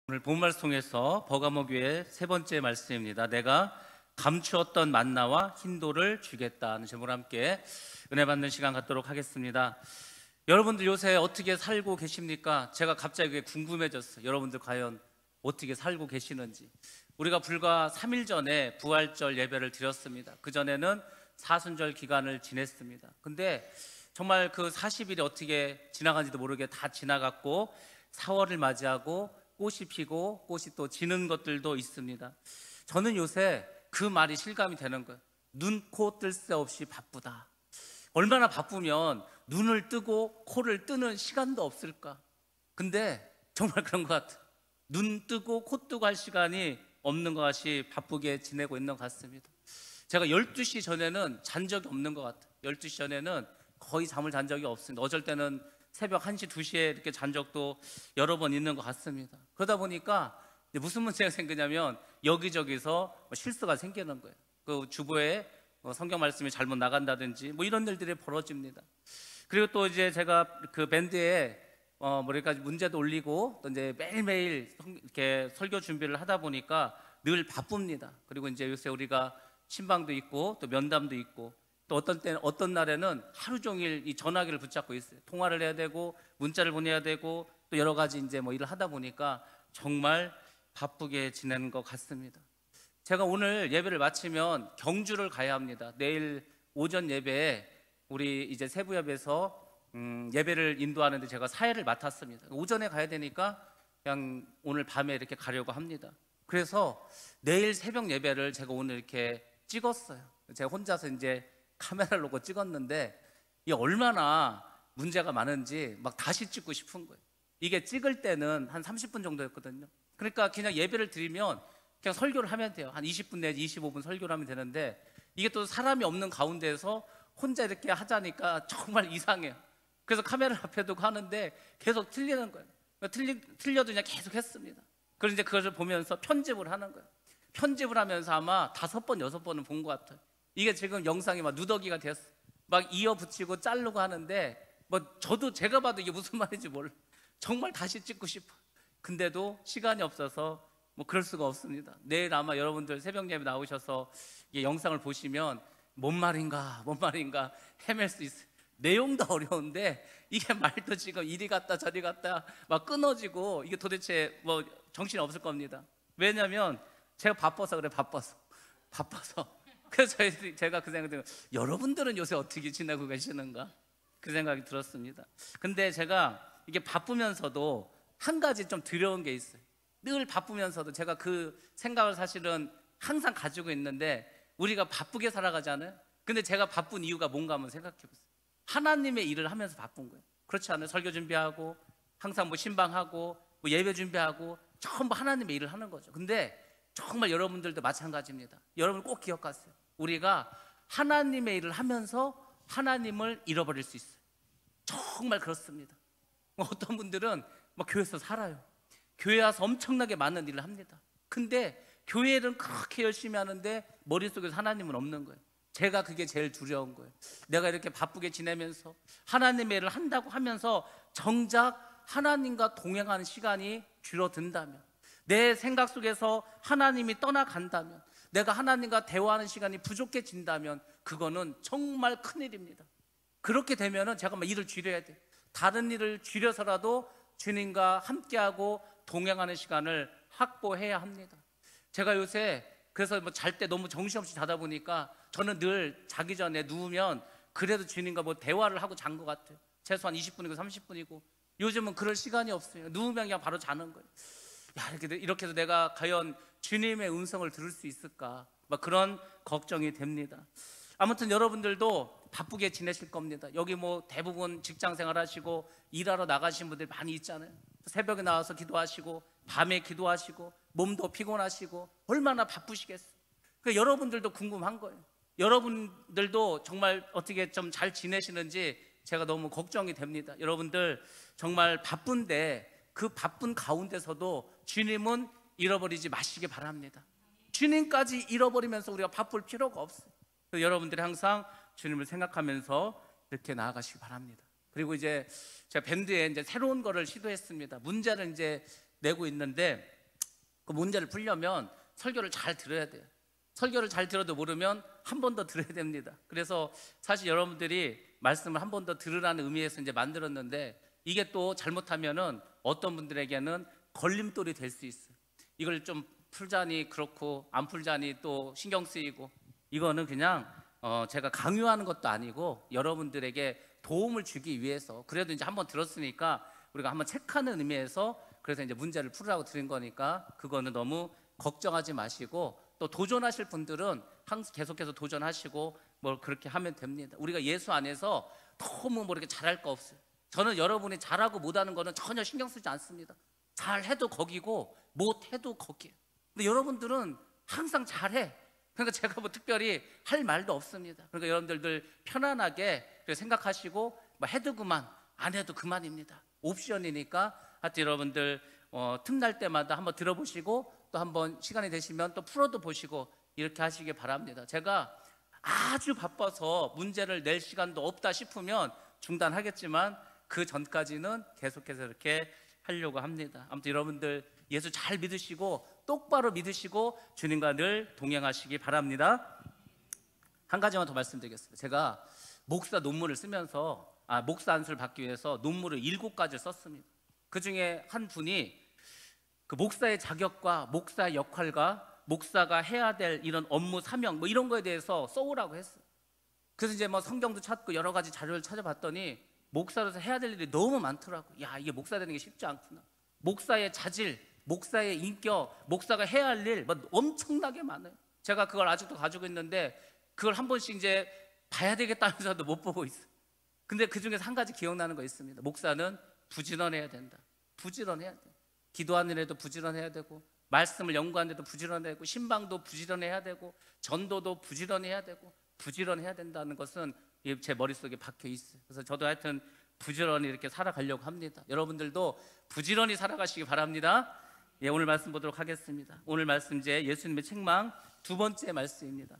오늘 본 말씀 통해서 버가모교회 세 번째 말씀입니다. 내가 감추었던 만나와 흰돌을 주겠다는 제목으로 함께 은혜 받는 시간 갖도록 하겠습니다. 여러분들 요새 어떻게 살고 계십니까? 제가 갑자기 궁금해졌어요. 여러분들 과연 어떻게 살고 계시는지. 우리가 불과 3일 전에 부활절 예배를 드렸습니다. 그전에는 사순절 기간을 지냈습니다. 근데 정말 그 40일이 어떻게 지나간지도 모르게 다 지나갔고 4월을 맞이하고 꽃이 피고 꽃이 또 지는 것들도 있습니다. 저는 요새 그 말이 실감이 되는 거예요. 눈, 코 뜰 새 없이 바쁘다. 얼마나 바쁘면 눈을 뜨고 코를 뜨는 시간도 없을까? 근데 정말 그런 것 같아요. 눈 뜨고 코 뜨고 할 시간이 없는 것 같이 바쁘게 지내고 있는 것 같습니다. 제가 12시 전에는 잔 적이 없는 것 같아요. 12시 전에는 거의 잠을 잔 적이 없습니다. 어쩔 때는 새벽 1시, 2시에 이렇게 잔 적도 여러 번 있는 것 같습니다. 그러다 보니까 무슨 문제가 생기냐면 여기저기서 실수가 생기는 거예요. 그 주보에 성경 말씀이 잘못 나간다든지 이런 일들이 벌어집니다. 그리고 또 이제 제가 그 밴드에 뭐랄까 문제도 올리고 또 이제 매일매일 이렇게 설교 준비를 하다 보니까 늘 바쁩니다. 그리고 이제 요새 우리가 신방도 있고 또 면담도 있고 또 어떤 날에는 하루 종일 이 전화기를 붙잡고 있어요. 통화를 해야 되고 문자를 보내야 되고 또 여러 가지 이제 일을 하다 보니까 정말 바쁘게 지내는 것 같습니다. 제가 오늘 예배를 마치면 경주를 가야 합니다. 내일 오전 예배에 우리 이제 세부협에서 예배를 인도하는데 제가 사회를 맡았습니다. 오전에 가야 되니까 그냥 오늘 밤에 이렇게 가려고 합니다. 그래서 내일 새벽 예배를 제가 오늘 이렇게 찍었어요. 제가 혼자서 이제 카메라를 놓고 찍었는데 이게 얼마나 문제가 많은지 막 다시 찍고 싶은 거예요. 이게 찍을 때는 한 30분 정도였거든요. 그러니까 그냥 예배를 드리면 그냥 설교를 하면 돼요. 한 20분 내지 25분 설교를 하면 되는데 이게 또 사람이 없는 가운데서 혼자 이렇게 하자니까 정말 이상해요. 그래서 카메라 앞에 두고 하는데 계속 틀리는 거예요. 틀려도 그냥 계속 했습니다. 그래서 이제 그것을 보면서 편집을 하는 거예요. 편집을 하면서 아마 5번, 6번은 본 것 같아요. 이게 지금 영상이 막 누더기가 됐어. 막 이어 붙이고 자르고 하는데 저도 제가 봐도 이게 무슨 말인지 몰라. 정말 다시 찍고 싶어. 근데도 시간이 없어서 그럴 수가 없습니다. 내일 아마 여러분들 새벽 예배 나오셔서 이 영상을 보시면 뭔 말인가 헤맬 수 있어요. 내용도 어려운데 이게 말도 지금 이리 갔다 저리 갔다 막 끊어지고 이게 도대체 정신이 없을 겁니다. 왜냐면 제가 바빠서 그래. 바빠서 그래서 제가 그 생각이 들어요. 여러분들은 요새 어떻게 지내고 계시는가? 그 생각이 들었습니다. 근데 제가 이게 바쁘면서도 한 가지 좀 두려운 게 있어요. 늘 바쁘면서도 제가 그 생각을 사실은 항상 가지고 있는데 우리가 바쁘게 살아가잖아요. 근데 제가 바쁜 이유가 뭔가 한번 생각해 보세요. 하나님의 일을 하면서 바쁜 거예요. 그렇지 않아요? 설교 준비하고 항상 신방하고 예배 준비하고 전부 하나님의 일을 하는 거죠. 근데 정말 여러분들도 마찬가지입니다. 여러분 꼭 기억하세요. 우리가 하나님의 일을 하면서 하나님을 잃어버릴 수 있어요. 정말 그렇습니다. 어떤 분들은 교회에서 살아요. 교회 와서 엄청나게 많은 일을 합니다. 근데 교회는 그렇게 열심히 하는데 머릿속에서 하나님은 없는 거예요. 제가 그게 제일 두려운 거예요. 내가 이렇게 바쁘게 지내면서 하나님의 일을 한다고 하면서 정작 하나님과 동행하는 시간이 줄어든다면, 내 생각 속에서 하나님이 떠나간다면, 내가 하나님과 대화하는 시간이 부족해진다면 그거는 정말 큰일입니다. 그렇게 되면은 제가 일을 줄여야 돼요. 다른 일을 줄여서라도 주님과 함께하고 동행하는 시간을 확보해야 합니다. 제가 요새 그래서 잘 때 너무 정신없이 자다 보니까 저는 늘 자기 전에 누우면 그래도 주님과 대화를 하고 잔 것 같아요. 최소한 20분이고 30분이고. 요즘은 그럴 시간이 없어요. 누우면 그냥 바로 자는 거예요. 이렇게 해서 내가 과연 주님의 음성을 들을 수 있을까? 그런 걱정이 됩니다. 아무튼 여러분들도 바쁘게 지내실 겁니다. 여기 대부분 직장 생활 하시고 일하러 나가신 분들 많이 있잖아요. 새벽에 나와서 기도하시고 밤에 기도하시고 몸도 피곤하시고 얼마나 바쁘시겠어요. 그러니까 여러분들도 궁금한 거예요. 여러분들도 정말 어떻게 좀 잘 지내시는지 제가 너무 걱정이 됩니다. 여러분들 정말 바쁜데 그 바쁜 가운데서도 주님은 잃어버리지 마시기 바랍니다. 주님까지 잃어버리면서 우리가 바쁠 필요가 없어요. 여러분들이 항상 주님을 생각하면서 이렇게 나아가시기 바랍니다. 그리고 이제 제가 밴드에 이제 새로운 거를 시도했습니다. 문제를 이제 내고 있는데 그 문제를 풀려면 설교를 잘 들어야 돼요. 설교를 잘 들어도 모르면 한 번 더 들어야 됩니다. 그래서 사실 여러분들이 말씀을 한 번 더 들으라는 의미에서 이제 만들었는데, 이게 또 잘못하면은 어떤 분들에게는 걸림돌이 될 수 있어요. 이걸 좀 풀자니 그렇고 안 풀자니 또 신경 쓰이고, 이거는 그냥 제가 강요하는 것도 아니고 여러분들에게 도움을 주기 위해서, 그래도 이제 한번 들었으니까 우리가 한번 체크하는 의미에서 그래서 이제 문제를 풀으라고 드린 거니까, 그거는 너무 걱정하지 마시고, 또 도전하실 분들은 항상 계속해서 도전하시고 뭐 그렇게 하면 됩니다. 우리가 예수 안에서 너무 뭐 이렇게 잘할 거 없어요. 저는 여러분이 잘하고 못하는 거는 전혀 신경 쓰지 않습니다. 잘해도 거기고 못해도 거기에요. 근데 여러분들은 항상 잘해. 그러니까 제가 뭐 특별히 할 말도 없습니다. 그러니까 여러분들들 편안하게 생각하시고, 뭐 해도 그만 안 해도 그만입니다. 옵션이니까 하여튼 여러분들 틈날 때마다 한번 들어보시고, 또 한번 시간이 되시면 또 풀어도 보시고 이렇게 하시기 바랍니다. 제가 아주 바빠서 문제를 낼 시간도 없다 싶으면 중단하겠지만, 그 전까지는 계속해서 이렇게 하려고 합니다. 아무튼 여러분들 예수 잘 믿으시고 똑바로 믿으시고 주님과 늘 동행하시기 바랍니다. 한 가지만 더 말씀드리겠습니다. 제가 목사 논문을 쓰면서 목사 안수를 받기 위해서 논문을 7가지를 썼습니다. 그 중에 한 분이 그 목사의 자격과 목사의 역할과 목사가 해야 될 이런 업무 사명 뭐 이런 거에 대해서 써오라고 했어요. 그래서 이제 뭐 성경도 찾고 여러 가지 자료를 찾아봤더니 목사로서 해야 될 일이 너무 많더라고. 야, 이게 목사 되는 게 쉽지 않구나. 목사의 자질, 목사의 인격, 목사가 해야 할 일 뭐 엄청나게 많아요. 제가 그걸 아직도 가지고 있는데 그걸 한 번씩 이제 봐야 되겠다면서도 못 보고 있어요. 근데 그 중에서 한 가지 기억나는 거 있습니다. 목사는 부지런해야 된다. 부지런해야 돼. 기도하는 일에도 부지런해야 되고, 말씀을 연구하는 데도 부지런해야 되고, 신방도 부지런해야 되고, 전도도 부지런해야 되고, 부지런해야 된다는 것은 제 머릿속에 박혀 있어요. 그래서 저도 하여튼 부지런히 이렇게 살아가려고 합니다. 여러분들도 부지런히 살아가시기 바랍니다. 예, 오늘 말씀 보도록 하겠습니다. 오늘 말씀 이제 예수님의 책망 2번째 말씀입니다.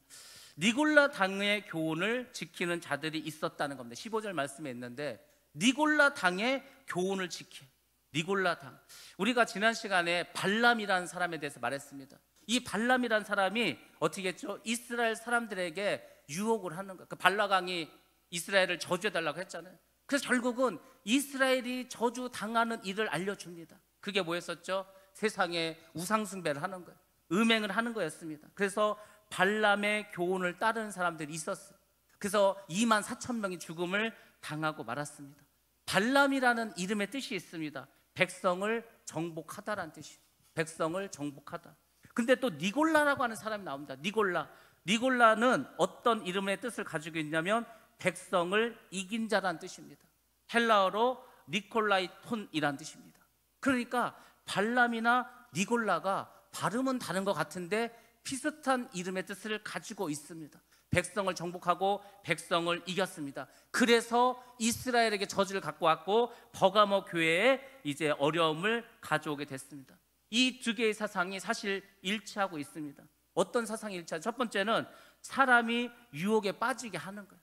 니골라 당의 교훈을 지키는 자들이 있었다는 겁니다. 15절 말씀에 있는데, 니골라 당의 교훈을 지켜. 니골라 당. 우리가 지난 시간에 발람이라는 사람에 대해서 말했습니다. 이 발람이라는 사람이 어떻게 했죠? 이스라엘 사람들에게 유혹을 하는 거예요. 그 발라강이 이스라엘을 저주해달라고 했잖아요. 그래서 결국은 이스라엘이 저주 당하는 일을 알려줍니다. 그게 뭐였었죠? 세상에 우상숭배를 하는 거예요. 음행을 하는 거였습니다. 그래서 발람의 교훈을 따르는 사람들이 있었어요. 그래서 24,000명이 죽음을 당하고 말았습니다. 발람이라는 이름의 뜻이 있습니다. 백성을 정복하다라는 뜻이에요. 백성을 정복하다. 근데 또 니골라라고 하는 사람이 나옵니다. 니골라는 어떤 이름의 뜻을 가지고 있냐면 백성을 이긴 자라는 뜻입니다. 헬라어로 니콜라이톤이라는 뜻입니다. 그러니까 발람이나 니골라가 발음은 다른 것 같은데 비슷한 이름의 뜻을 가지고 있습니다. 백성을 정복하고 백성을 이겼습니다. 그래서 이스라엘에게 저주를 갖고 왔고 버가모 교회에 이제 어려움을 가져오게 됐습니다. 이 2개의 사상이 사실 일치하고 있습니다. 어떤 사상이 일치하죠? 첫 번째는 사람이 유혹에 빠지게 하는 거예요.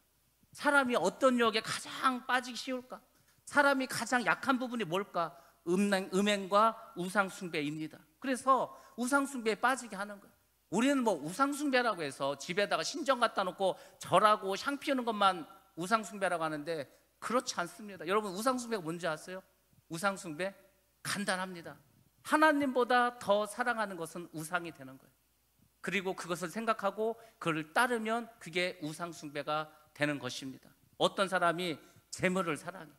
사람이 어떤 유혹에 가장 빠지기 쉬울까? 사람이 가장 약한 부분이 뭘까? 음행과 우상숭배입니다. 그래서 우상숭배에 빠지게 하는 거예요. 우리는 뭐 우상숭배라고 해서 집에다가 신전 갖다 놓고 절하고 향 피우는 것만 우상숭배라고 하는데 그렇지 않습니다. 여러분, 우상숭배가 뭔지 아세요? 우상숭배 간단합니다. 하나님보다 더 사랑하는 것은 우상이 되는 거예요. 그리고 그것을 생각하고 그를 따르면 그게 우상숭배가 되는 것입니다. 어떤 사람이 재물을 사랑해.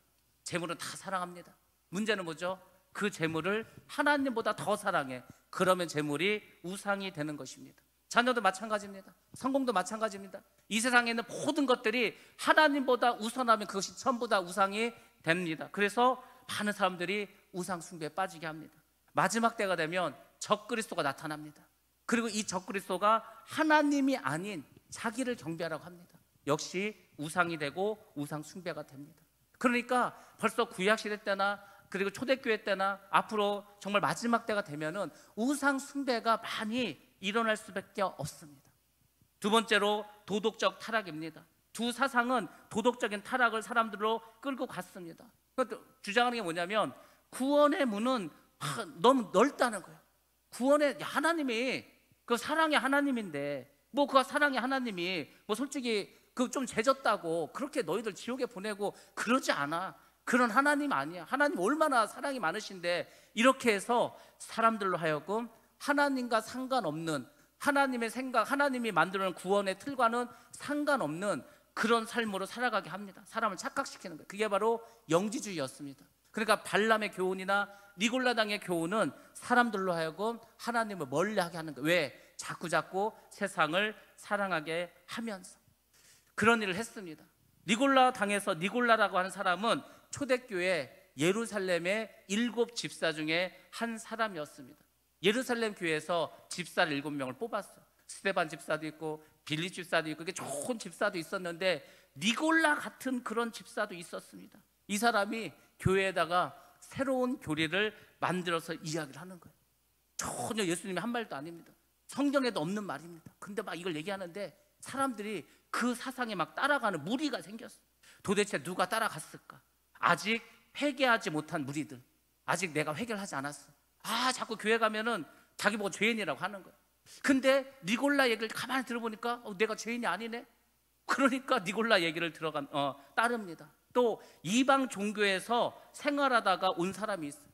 재물은 다 사랑합니다. 문제는 뭐죠? 그 재물을 하나님보다 더 사랑해. 그러면 재물이 우상이 되는 것입니다. 자녀도 마찬가지입니다. 성공도 마찬가지입니다. 이 세상에 있는 모든 것들이 하나님보다 우선하면 그것이 전부 다 우상이 됩니다. 그래서 많은 사람들이 우상 숭배에 빠지게 합니다. 마지막 때가 되면 적그리스도가 나타납니다. 그리고 이 적그리스도가 하나님이 아닌 자기를 경배하라고 합니다. 역시 우상이 되고 우상 숭배가 됩니다. 그러니까 벌써 구약시대 때나 그리고 초대교회 때나 앞으로 정말 마지막 때가 되면은 우상 숭배가 많이 일어날 수밖에 없습니다. 2번째로 도덕적 타락입니다. 두 사상은 도덕적인 타락을 사람들로 끌고 갔습니다. 주장하는 게 뭐냐면 구원의 문은 너무 넓다는 거예요. 구원의 하나님이 그 사랑의 하나님인데 뭐 그 사랑의 하나님이 뭐 솔직히 그 좀 죄졌다고 그렇게 너희들 지옥에 보내고 그러지 않아. 그런 하나님 아니야. 하나님 얼마나 사랑이 많으신데 이렇게 해서 사람들로 하여금 하나님과 상관없는 하나님의 생각, 하나님이 만드는 구원의 틀과는 상관없는 그런 삶으로 살아가게 합니다. 사람을 착각시키는 거예요. 그게 바로 영지주의였습니다. 그러니까 발람의 교훈이나 니골라당의 교훈은 사람들로 하여금 하나님을 멀리하게 하는 거예요. 왜? 자꾸자꾸 세상을 사랑하게 하면서 그런 일을 했습니다. 니골라당에서 니골라라고 하는 사람은 초대교회 예루살렘의 7 집사 중에 한 사람이었습니다. 예루살렘 교회에서 집사를 7명을 뽑았어요. 스데반 집사도 있고 빌리 집사도 있고 좋은 집사도 있었는데 니골라 같은 그런 집사도 있었습니다. 이 사람이 교회에다가 새로운 교리를 만들어서 이야기를 하는 거예요. 전혀 예수님이 한 말도 아닙니다. 성경에도 없는 말입니다. 근데 막 이걸 얘기하는데 사람들이 그 사상에 막 따라가는 무리가 생겼어요. 도대체 누가 따라갔을까? 아직 회개하지 못한 무리들, 아직 내가 회개를 하지 않았어. 자꾸 교회 가면은 자기 보고 죄인이라고 하는 거예요. 근데 니골라 얘기를 가만히 들어보니까 내가 죄인이 아니네. 그러니까 니골라 얘기를 따릅니다. 또 이방 종교에서 생활하다가 온 사람이 있어요.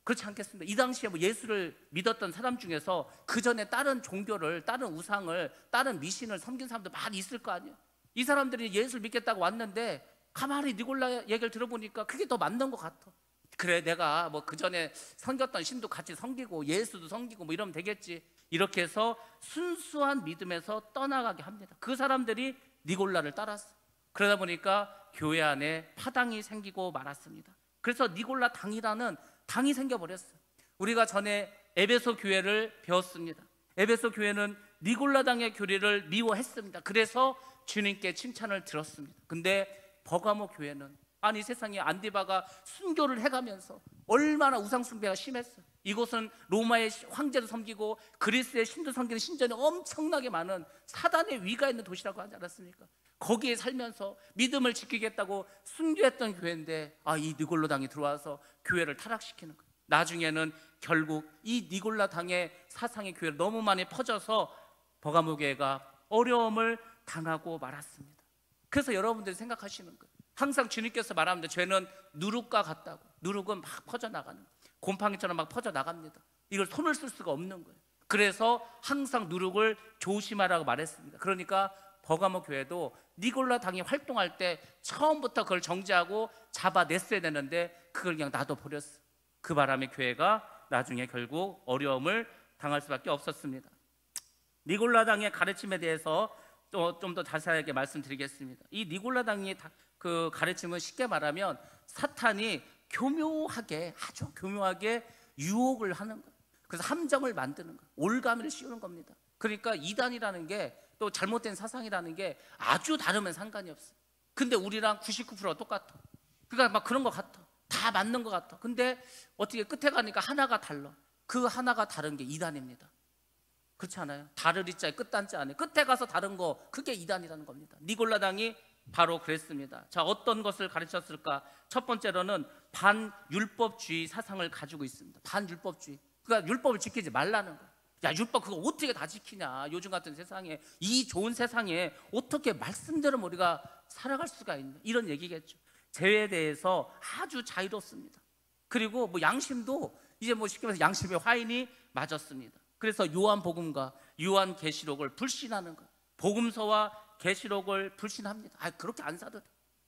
그렇지 않겠습니까? 이 당시에 뭐 예수를 믿었던 사람 중에서 그 전에 다른 종교를, 다른 우상을, 다른 미신을 섬긴 사람도 많이 있을 거 아니에요. 이 사람들이 예수를 믿겠다고 왔는데 가만히 니골라 얘기를 들어보니까 그게 더 맞는 것 같아. 그래, 내가 뭐 그 전에 섬겼던 신도 같이 섬기고 예수도 섬기고 뭐 이러면 되겠지. 이렇게 해서 순수한 믿음에서 떠나가게 합니다. 그 사람들이 니골라를 따랐어. 그러다 보니까 교회 안에 파당이 생기고 말았습니다. 그래서 니골라 당이라는 당이 생겨버렸어요. 우리가 전에 에베소 교회를 배웠습니다. 에베소 교회는 니골라 당의 교리를 미워했습니다. 그래서 주님께 칭찬을 들었습니다. 근데 버가모 교회는 아니 세상에 안디바가 순교를 해가면서 얼마나 우상숭배가 심했어요. 이곳은 로마의 황제도 섬기고 그리스의 신도 섬기는 신전이 엄청나게 많은 사단의 위가 있는 도시라고 하지 않았습니까? 거기에 살면서 믿음을 지키겠다고 순교했던 교회인데 이 니골라 당이 들어와서 교회를 타락시키는 거예요. 나중에는 결국 이 니골라 당의 사상의 교회를 너무 많이 퍼져서 버가모 교회가 어려움을 당하고 말았습니다. 그래서 여러분들이 생각하시는 거예요. 항상 주님께서 말합니다. 죄는 누룩과 같다고. 누룩은 막 퍼져나가는 거예요. 곰팡이처럼 막 퍼져나갑니다. 이걸 손을 쓸 수가 없는 거예요. 그래서 항상 누룩을 조심하라고 말했습니다. 그러니까 버가모 교회도 니골라 당이 활동할 때 처음부터 그걸 정지하고 잡아냈어야 되는데 그걸 그냥 놔둬버렸어요. 그 바람에 교회가 나중에 결국 어려움을 당할 수밖에 없었습니다. 니골라 당의 가르침에 대해서 좀 더 자세하게 말씀드리겠습니다. 이 니골라 당의 그 가르침은 쉽게 말하면 사탄이 교묘하게, 아주 교묘하게 유혹을 하는 거예요. 그래서 함정을 만드는 거예요. 올가미를 씌우는 겁니다. 그러니까 이단이라는 게 또 잘못된 사상이라는 게 아주 다르면 상관이 없어요. 근데 우리랑 99%가 똑같아. 그러니까 막 그런 것 같아. 다 맞는 것 같아. 근데 어떻게 끝에 가니까 하나가 달라. 그 하나가 다른 게 이단입니다. 그렇지 않아요? 다르리자의 끝단자 안에 끝에 가서 다른 거, 그게 이단이라는 겁니다. 니골라 당이 바로 그랬습니다. 자, 어떤 것을 가르쳤을까? 첫 번째로는 반율법주의 사상을 가지고 있습니다. 반율법주의. 그러니까 율법을 지키지 말라는 거예요. 야, 율법 그거 어떻게 다 지키냐? 요즘 같은 세상에, 이 좋은 세상에 어떻게 말씀대로 우리가 살아갈 수가 있냐? 이런 얘기겠죠. 죄에 대해서 아주 자유롭습니다. 그리고 뭐 양심도 이제 뭐 쉽게 말해서 양심의 화인이 맞았습니다. 그래서 요한복음과 요한계시록을 불신하는 거예요. 복음서와 계시록을 불신합니다. 그렇게 안 사도 돼.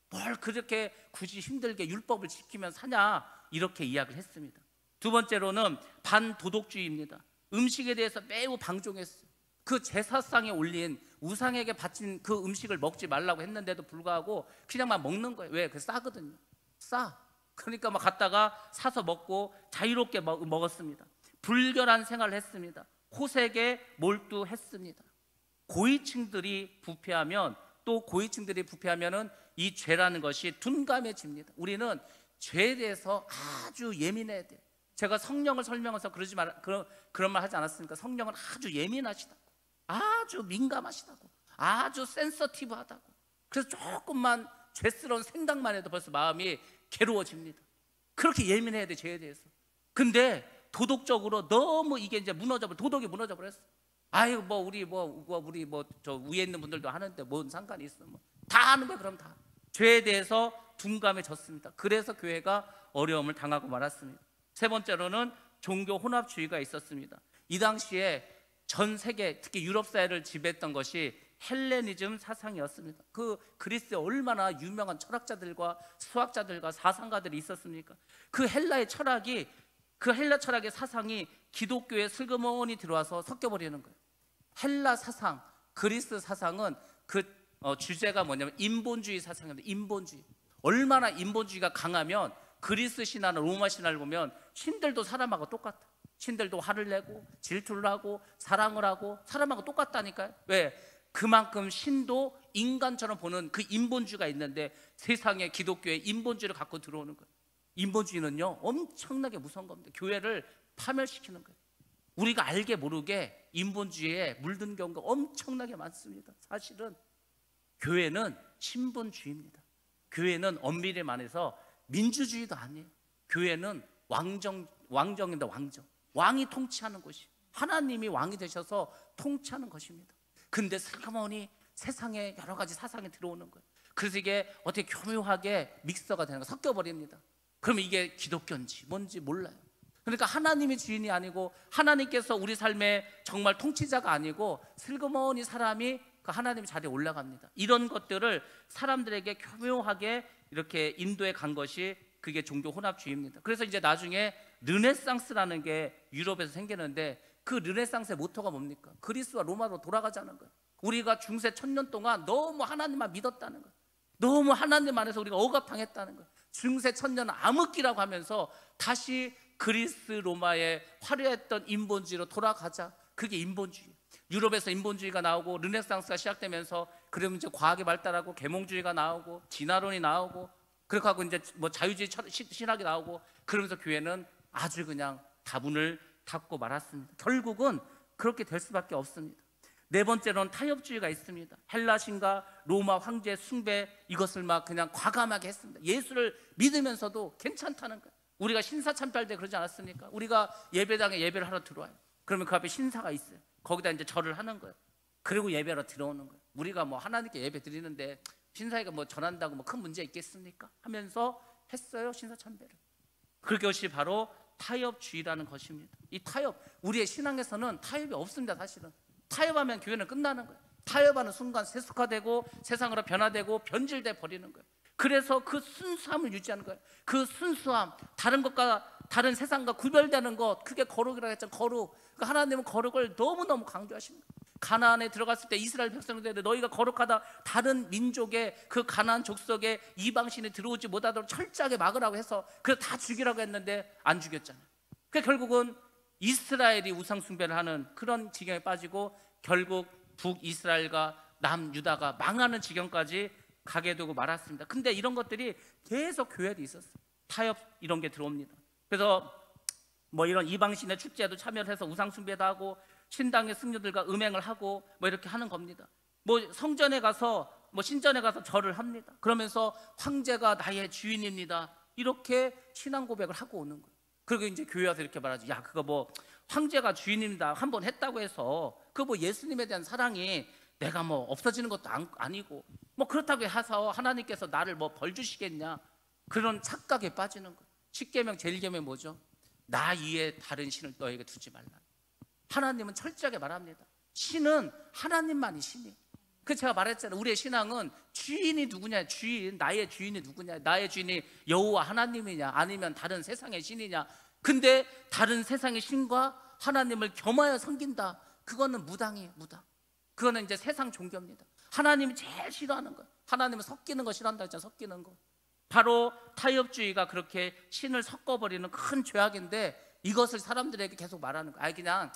뭘 그렇게 굳이 힘들게 율법을 지키면 사냐? 이렇게 이야기를 했습니다. 두 번째로는 반도덕주의입니다. 음식에 대해서 매우 방종했어요. 그 제사상에 올린 우상에게 바친 그 음식을 먹지 말라고 했는데도 불구하고 그냥 막 먹는 거예요. 왜? 그 싸거든요. 싸. 그러니까 막 갔다가 사서 먹고 자유롭게 먹었습니다. 불결한 생활을 했습니다. 호색에 몰두했습니다. 고위층들이 부패하면, 또 고위층들이 부패하면은 이 죄라는 것이 둔감해집니다. 우리는 죄에 대해서 아주 예민해야 돼요. 제가 성령을 설명해서 그런 말 하지 않았습니까? 성령은 아주 예민하시다고, 아주 민감하시다고, 아주 센서티브하다고. 그래서 조금만 죄스러운 생각만 해도 벌써 마음이 괴로워집니다. 그렇게 예민해야 돼, 죄에 대해서. 근데 도덕적으로 너무 이게 이제 무너져버려, 도덕이 무너져버렸어. 아유 뭐 우리 뭐 저 위에 있는 분들도 하는데 뭔 상관이 있어, 뭐 다 하는 거야. 그럼 다 죄에 대해서 둔감해졌습니다. 그래서 교회가 어려움을 당하고 말았습니다. 세 번째로는 종교 혼합주의가 있었습니다. 이 당시에 전 세계, 특히 유럽 사회를 지배했던 것이 헬레니즘 사상이었습니다. 그 그리스에 얼마나 유명한 철학자들과 수학자들과 사상가들이 있었습니까? 그 헬라 철학의 사상이 기독교에 슬그머니 들어와서 섞여버리는 거예요. 헬라 사상, 그리스 사상은 그 주제가 뭐냐면 인본주의 사상입니다. 인본주의. 얼마나 인본주의가 강하면 그리스 신화나 로마 신화를 보면 신들도 사람하고 똑같아. 신들도 화를 내고 질투를 하고 사랑을 하고 사람하고 똑같다니까요. 왜? 그만큼 신도 인간처럼 보는 그 인본주의가 있는데 세상에 기독교에 인본주의를 갖고 들어오는 거예요. 인본주의는요 엄청나게 무서운 겁니다. 교회를 파멸시키는 거예요. 우리가 알게 모르게 인본주의에 물든 경우가 엄청나게 많습니다. 사실은 교회는 신분주의입니다. 교회는 엄밀히 말해서 민주주의도 아니에요. 교회는 왕정인데 왕정. 왕이 통치하는 곳이, 하나님이 왕이 되셔서 통치하는 것입니다. 근데 슬그머니 세상에 여러 가지 사상이 들어오는 거예요. 그래서 이게 어떻게 교묘하게 믹서가 되는 거, 섞여버립니다. 그러면 이게 기독교인지 뭔지 몰라요. 그러니까 하나님이 주인이 아니고 하나님께서 우리 삶의 정말 통치자가 아니고 슬그머니 사람이 그 하나님 자리에 올라갑니다. 이런 것들을 사람들에게 교묘하게 이렇게 인도해 간 것이 그게 종교 혼합주의입니다. 그래서 이제 나중에 르네상스라는 게 유럽에서 생기는데 그 르네상스의 모토가 뭡니까? 그리스와 로마로 돌아가자는 거예요. 우리가 중세 1000년 동안 너무 하나님만 믿었다는 거예요. 너무 하나님 안에서 우리가 억압당했다는 거예요. 중세 1000년은 암흑기라고 하면서 다시 그리스 로마의 화려했던 인본주의로 돌아가자. 그게 인본주의. 유럽에서 인본주의가 나오고 르네상스가 시작되면서 그러면 이제 과학이 발달하고 계몽주의가 나오고 진화론이 나오고 그렇게 하고 이제 뭐 자유주의 신학이 나오고 그러면서 교회는 아주 그냥 다문을 닫고 말았습니다. 결국은 그렇게 될 수밖에 없습니다. 네 번째로는 타협주의가 있습니다. 헬라신과 로마 황제 숭배, 이것을 막 그냥 과감하게 했습니다. 예수를 믿으면서도 괜찮다는 거예요. 우리가 신사참배할 때 그러지 않았습니까? 우리가 예배당에 예배를 하러 들어와요. 그러면 그 앞에 신사가 있어요. 거기다 이제 절을 하는 거예요. 그리고 예배하러 들어오는 거예요. 우리가 뭐 하나님께 예배 드리는데 신사에게 뭐 전한다고 뭐 큰 문제 있겠습니까? 하면서 했어요, 신사참배를. 그것이 바로 타협주의라는 것입니다. 이 타협, 우리의 신앙에서는 타협이 없습니다. 사실은 타협하면 교회는 끝나는 거예요. 타협하는 순간 세속화되고 세상으로 변화되고 변질돼 버리는 거예요. 그래서 그 순수함을 유지하는 거예요. 그 순수함, 다른 것과 다른 세상과 구별되는 것, 그게 거룩이라고 했잖아요. 거룩. 그러니까 하나님은 거룩을 너무너무 강조하십니다. 가나안에 들어갔을 때 이스라엘 백성들이 너희가 거룩하다, 다른 민족의 그 가나안 족속에 이방신이 들어오지 못하도록 철저하게 막으라고 해서 그래서 다 죽이라고 했는데 안 죽였잖아요. 그러니까 결국은 이스라엘이 우상 숭배를 하는 그런 지경에 빠지고 결국 북이스라엘과 남유다가 망하는 지경까지 가게 되고 말았습니다. 근데 이런 것들이 계속 교회도 있었어요. 타협 이런 게 들어옵니다. 그래서 뭐 이런 이방신의 축제에도 참여를 해서 우상 숭배도 하고 신당의 승려들과 음행을 하고 뭐 이렇게 하는 겁니다. 뭐 성전에 가서 뭐 신전에 가서 절을 합니다. 그러면서 황제가 나의 주인입니다. 이렇게 신앙 고백을 하고 오는 거예요. 그리고 이제 교회 와서 이렇게 말하죠. 야, 그거 뭐 황제가 주인입니다. 한번 했다고 해서 그 뭐 예수님에 대한 사랑이 내가 뭐 없어지는 것도 아니고 뭐 그렇다고 해서 하나님께서 나를 뭐 벌 주시겠냐, 그런 착각에 빠지는 거예요. 십계명 제1계명이 뭐죠? 나 이외에 다른 신을 너에게 두지 말라. 하나님은 철저하게 말합니다. 신은 하나님만이 신이에요. 그 제가 말했잖아요. 우리의 신앙은 주인이 누구냐, 주인, 나의 주인이 누구냐, 나의 주인이 여호와 하나님이냐 아니면 다른 세상의 신이냐. 근데 다른 세상의 신과 하나님을 겸하여 섬긴다, 그거는 무당이에요. 무당. 그거는 이제 세상 종교입니다. 하나님이 제일 싫어하는 거예요. 하나님은 섞이는 거 싫어한다 했잖아요. 섞이는 거. 바로 타협주의가 그렇게 신을 섞어버리는 큰 죄악인데 이것을 사람들에게 계속 말하는 거예요. 그냥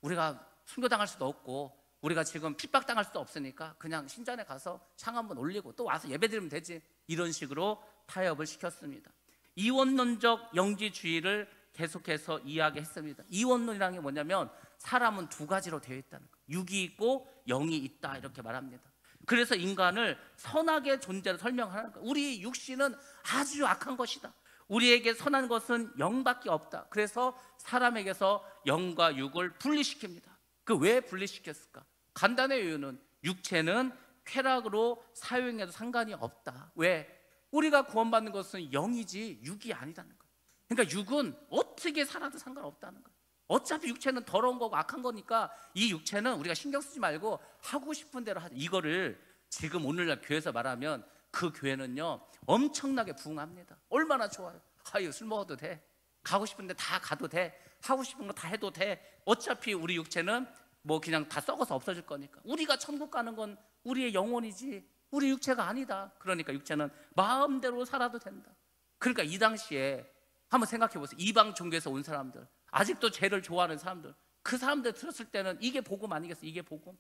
우리가 순교당할 수도 없고 우리가 지금 핍박당할 수도 없으니까 그냥 신전에 가서 향 한번 올리고 또 와서 예배드리면 되지, 이런 식으로 타협을 시켰습니다. 이원론적 영지주의를 계속해서 이야기했습니다. 이원론이라는 게 뭐냐면 사람은 두 가지로 되어 있다는 거예요. 육이 있고 영이 있다, 이렇게 말합니다. 그래서 인간을 선악의 존재로 설명하는 거예요. 우리 육신은 아주 악한 것이다. 우리에게 선한 것은 영밖에 없다. 그래서 사람에게서 영과 육을 분리시킵니다. 그 왜 분리시켰을까? 간단한 이유는 육체는 쾌락으로 사용해도 상관이 없다. 왜? 우리가 구원받는 것은 영이지 육이 아니라는 거예요. 그러니까 육은 어떻게 살아도 상관없다는 거예요. 어차피 육체는 더러운 거고 악한 거니까 이 육체는 우리가 신경 쓰지 말고 하고 싶은 대로 하자. 이거를 지금 오늘날 교회에서 말하면 그 교회는요 엄청나게 부흥합니다. 얼마나 좋아요. 아유, 술 먹어도 돼, 가고 싶은데 다 가도 돼, 하고 싶은 거 다 해도 돼. 어차피 우리 육체는 뭐 그냥 다 썩어서 없어질 거니까. 우리가 천국 가는 건 우리의 영혼이지 우리 육체가 아니다. 그러니까 육체는 마음대로 살아도 된다. 그러니까 이 당시에 한번 생각해 보세요. 이방 종교에서 온 사람들, 아직도 죄를 좋아하는 사람들, 그 사람들 들었을 때는 이게 복음 아니겠어요? 이게 복음?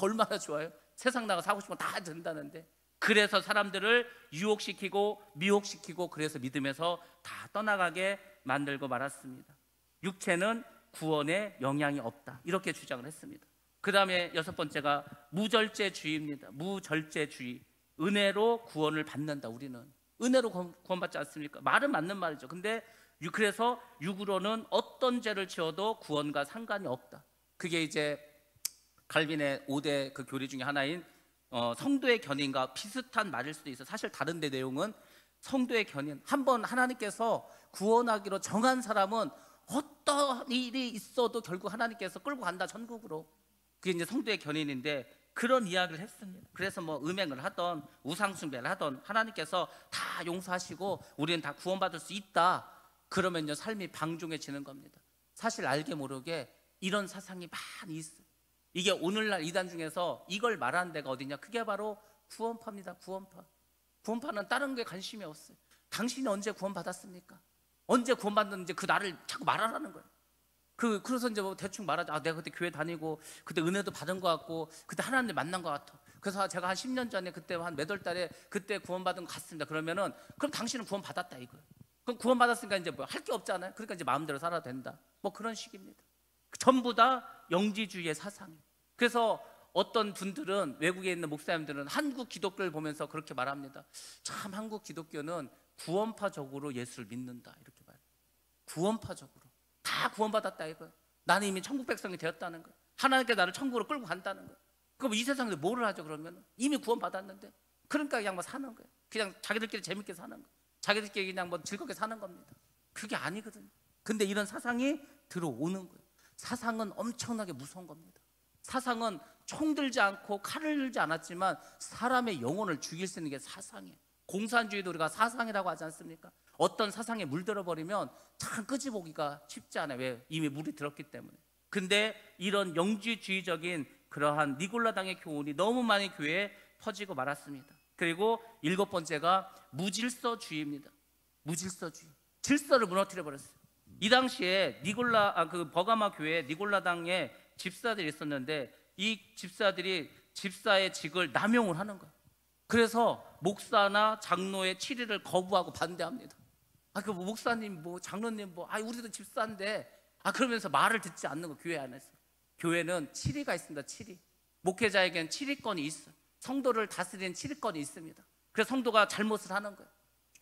얼마나 좋아요. 세상 나가서 하고 싶은 거 다 해도 된다는데. 그래서 사람들을 유혹시키고 미혹시키고 그래서 믿음에서 다 떠나가게 만들고 말았습니다. 육체는 구원에 영향이 없다, 이렇게 주장을 했습니다. 그 다음에 여섯 번째가 무절제주의입니다. 무절제주의. 은혜로 구원을 받는다. 우리는 은혜로 구원받지 않습니까? 말은 맞는 말이죠. 근데 그래서 육으로는 어떤 죄를 지어도 구원과 상관이 없다. 그게 이제 갈빈의 5대 그 교리 중에 하나인 성도의 견인과 비슷한 말일 수도 있어요. 사실 다른데 내용은 성도의 견인. 한번 하나님께서 구원하기로 정한 사람은 어떤 일이 있어도 결국 하나님께서 끌고 간다, 천국으로. 그게 이제 성도의 견인인데 그런 이야기를 했습니다. 그래서 뭐 음행을 하던 우상숭배를 하던 하나님께서 다 용서하시고 우리는 다 구원받을 수 있다. 그러면요 삶이 방종해지는 겁니다. 사실 알게 모르게 이런 사상이 많이 있어요. 이게 오늘날 이단 중에서 이걸 말하는 데가 어디냐? 그게 바로 구원파입니다. 구원파. 구원파는 다른 게 관심이 없어요. 당신이 언제 구원받았습니까? 언제 구원받는지 그 날을 자꾸 말하라는 거예요. 그래서 이제 뭐 대충 말하자. 아, 내가 그때 교회 다니고 그때 은혜도 받은 것 같고 그때 하나님 만난 것 같아. 그래서 제가 한 10년 전에 그때 한 몇 월 달에 그때 구원받은 것 같습니다. 그러면은 그럼 당신은 구원받았다 이거예요. 그럼 구원받았으니까 이제 뭐 할 게 없잖아요. 그러니까 이제 마음대로 살아도 된다. 뭐 그런 식입니다. 전부 다 영지주의의 사상이에요. 그래서 어떤 분들은, 외국에 있는 목사님들은 한국 기독교를 보면서 그렇게 말합니다. 참 한국 기독교는 구원파적으로 예수를 믿는다, 이렇게 말해요. 구원파적으로 다 구원받았다 이거예요. 나는 이미 천국 백성이 되었다는 거예요. 하나님께 나를 천국으로 끌고 간다는 거예요. 그럼 이 세상에서 뭐를 하죠? 그러면 이미 구원받았는데. 그러니까 그냥 뭐 사는 거예요. 그냥 자기들끼리 재밌게 사는 거예요. 자기들끼리 그냥 뭐 즐겁게 사는 겁니다. 그게 아니거든요. 근데 이런 사상이 들어오는 거예요. 사상은 엄청나게 무서운 겁니다. 사상은 총 들지 않고 칼을 들지 않았지만 사람의 영혼을 죽일 수 있는 게 사상이에요. 공산주의도 우리가 사상이라고 하지 않습니까? 어떤 사상에 물들어 버리면 참 끄집어오기가 쉽지 않아요. 왜? 이미 물이 들었기 때문에. 근데 이런 영지주의적인 그러한 니골라당의 교훈이 너무 많이 교회에 퍼지고 말았습니다. 그리고 일곱 번째가 무질서주의입니다. 무질서주의. 질서를 무너뜨려 버렸어요. 이 당시에 그 버가마 교회에 니골라당의 집사들이 있었는데 이 집사들이 집사의 직을 남용을 하는 거예요. 그래서 목사나 장로의 치리를 거부하고 반대합니다. 그 목사님 뭐 장로님 뭐 우리도 집사인데 그러면서 말을 듣지 않는 거. 교회 안에서 교회는 치리가 있습니다. 치리. 목회자에겐 치리권이 있어요. 성도를 다스리는 치리권이 있습니다. 그래서 성도가 잘못을 하는 거예요.